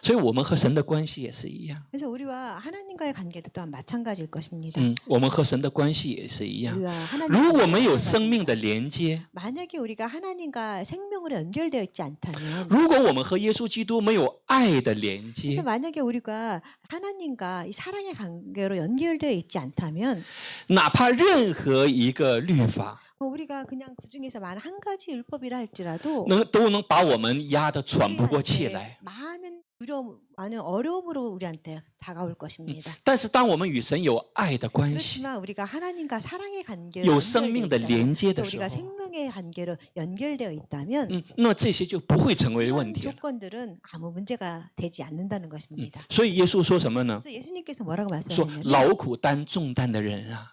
所以我们和神的关系也是一样。 그래서 우리와 하나님과의 관계도 또한 마찬가지일 것입니다. 我们和神的关系也是一样。 우리와 如果 하나님과 没有生命的连接， 만약에 우리가 하나님과 생명으로 연결되어 있지 않다면 如果我们和耶稣基督没有爱的连接， 그래서 만약에 우리가 하나님과 이 사랑의 관계로 연결되어 있지 않다면 哪怕任何一个律法 우리가 그냥 그 중에서 만 한 가지 율법이라 할지라도 都能把我们压得喘不过气 우리한테 来。 많은 두려움, 많은 어려움으로 우리한테 다가올 것입니다. 但是当我们与神有爱的关系， 그렇지만 우리가 하나님과 사랑의 관계로 有生命的 연결되어 连接 있다면, 또 的时 우리가 候， 생명의 관계로 연결되어 있다면 那么这些就不会成为 이런 问题了。 조건들은 아무 문제가 되지 않는다는 것입니다. 所以耶稣说什么呢？ 그래서 예수님께서 뭐라고 说 말씀하셨냐면 劳苦担重担的人啊，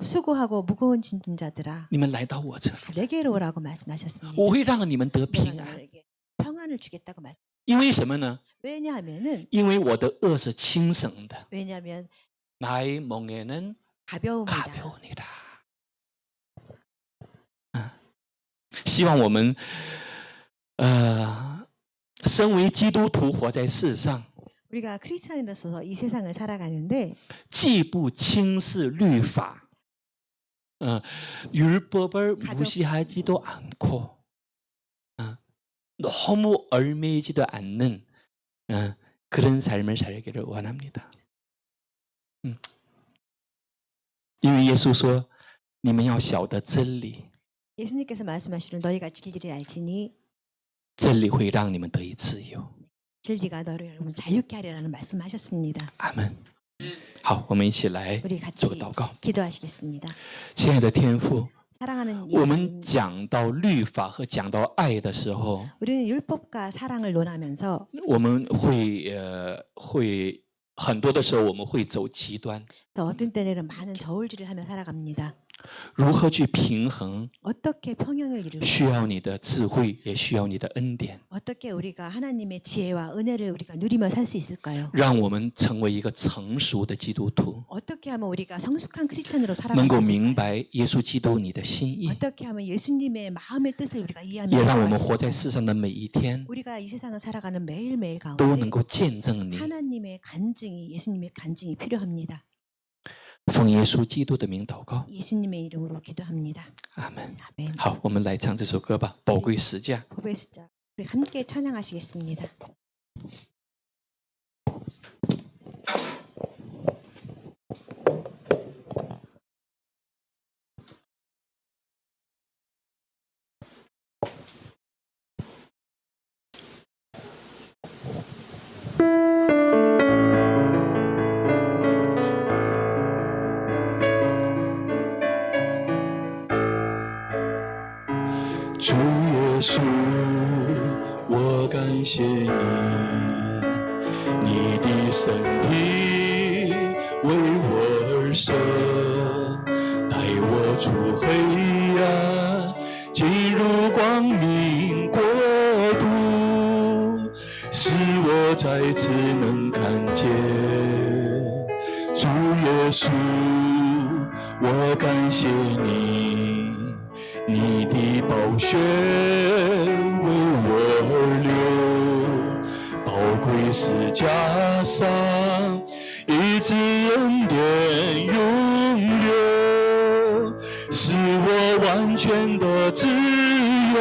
수고하고 무거운 짐자들아 你们来到我这里， 내게로 오라고 말씀하셨습니다. 我会让你们得 내가 平安。 너에게 평안을 주겠다고 말씀. 因为什么呢？ 왜냐하면은 因为我的恶是轻省的， 왜냐하면 나의 멍에는 가벼움이다. 가벼우니라。希望我们，身为基督徒活在世上， 우리가 크리스찬으로서 이 세상을 살아가는데 既不轻视律法，율법을 무시하지도 않고, 너무 얽매이지도 않는 그런 삶을 살기를 원합니다. 因为耶稣说，你们要晓得真理， 예수님께서 말씀하시는 너희가 진리를 알지니 真理会让你们得以自由。 진리가 너를 여러분 자유케 하리라는 말씀하셨습니다. 阿门。好，我们一起来 우리 같이 做个祷告。 기도하시겠습니다. 亲爱的天父， 사랑하는 我们 예수님, 讲到律法和讲到爱的时候， 우리는 율법과 사랑을 논하면서 我们会很多的时候我们会走极端， 또 어떤 때는 많은 저울질을 하며 살아갑니다. 如何去平衡？ 어떻게 평형을 이루고 需要你的智慧，也需要你的恩典， 어떻게 우리가 하나님의 지혜와 은혜를 우리가 누리며 살 수 있을까요? 让我们成为一个成熟的基督徒， 어떻게 하면 우리가 성숙한 크리스찬으로 能 살아갈 够 수 明 있을까요? 白耶稣基督你的心意， 어떻게 하면 예수님의 마음의 뜻을 우리가 也 이해하며 让我 살아갈 们 수 活在 있을까요? 世上的每一天 우리가 이 세상을 살아가는 매일매일 都 가운데 能够见证你。 하나님의 간증이 예수님의 간증이 필요합니다. 奉耶稣基督的名祷告， 예수님의 이름으로 기도합니다. 阿门。 아멘. 好，我们来唱这首歌吧，《宝贵十架》。 법의 숫자 우리 함께 찬양하시겠습니다. 주耶稣，我感谢你，你的身体为我而生，带我出黑暗，进入光明国度，使我再次能看见。主耶稣，我感谢你。你的宝血为我而流，宝贵十架上一直恩典永留，使我完全的自由。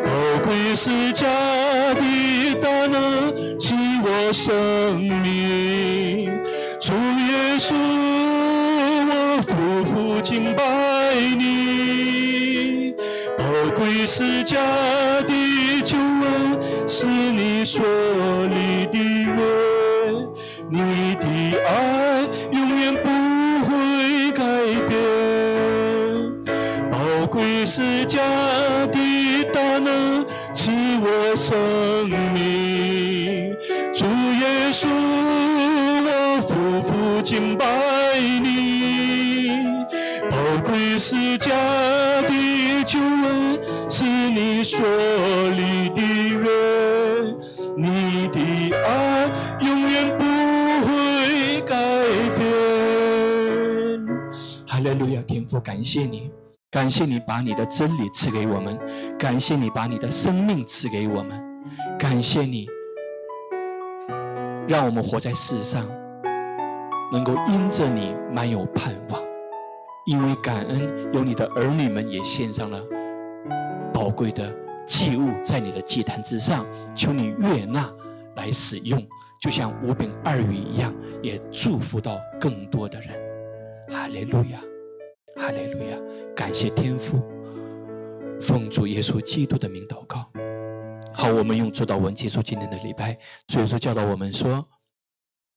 宝贵十架的大能赐我生命，主耶稣，我夫妇敬拜你，宝贵十架的救恩是你所立的约，你的爱永远不会改变。宝贵十架的大能赐我生命，主耶稣，我夫妇敬拜你。宝贵十架的救恩是你所立的约，你的爱永远不会改变。哈利路亚，天父，感谢你，感谢你把你的真理赐给我们，感谢你把你的生命赐给我们。感谢你，让我们活在世上，能够因着你满有盼望。因为感恩，有你的儿女们也献上了宝贵的祭物在你的祭坛之上，求你悦纳来使用，就像五饼二鱼一样，也祝福到更多的人。哈利路亚，哈利路亚！感谢天父，奉主耶稣基督的名祷告。好，我们用主祷文结束今天的礼拜。主耶稣教导我们说：“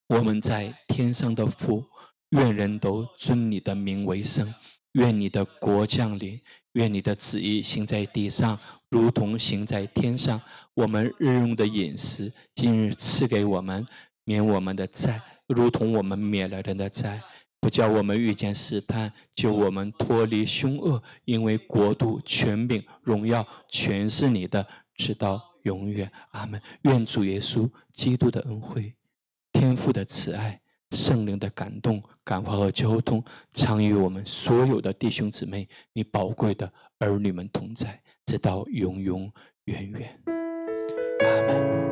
我们在天上的父，愿人都尊你的名为圣，愿你的国降临，愿你的旨意行在地上，如同行在天上。我们日用的饮食，今日赐给我们，免我们的债，如同我们免了人的债。不叫我们遇见试探，救我们脱离凶恶。因为国度、权柄、荣耀，全是你的，直到永远。阿们。愿主耶稣基督的恩惠、天父的慈爱、圣灵的感动、感化和交通，常与我们所有的弟兄姊妹、你宝贵的儿女们同在，直到永永远远。阿们。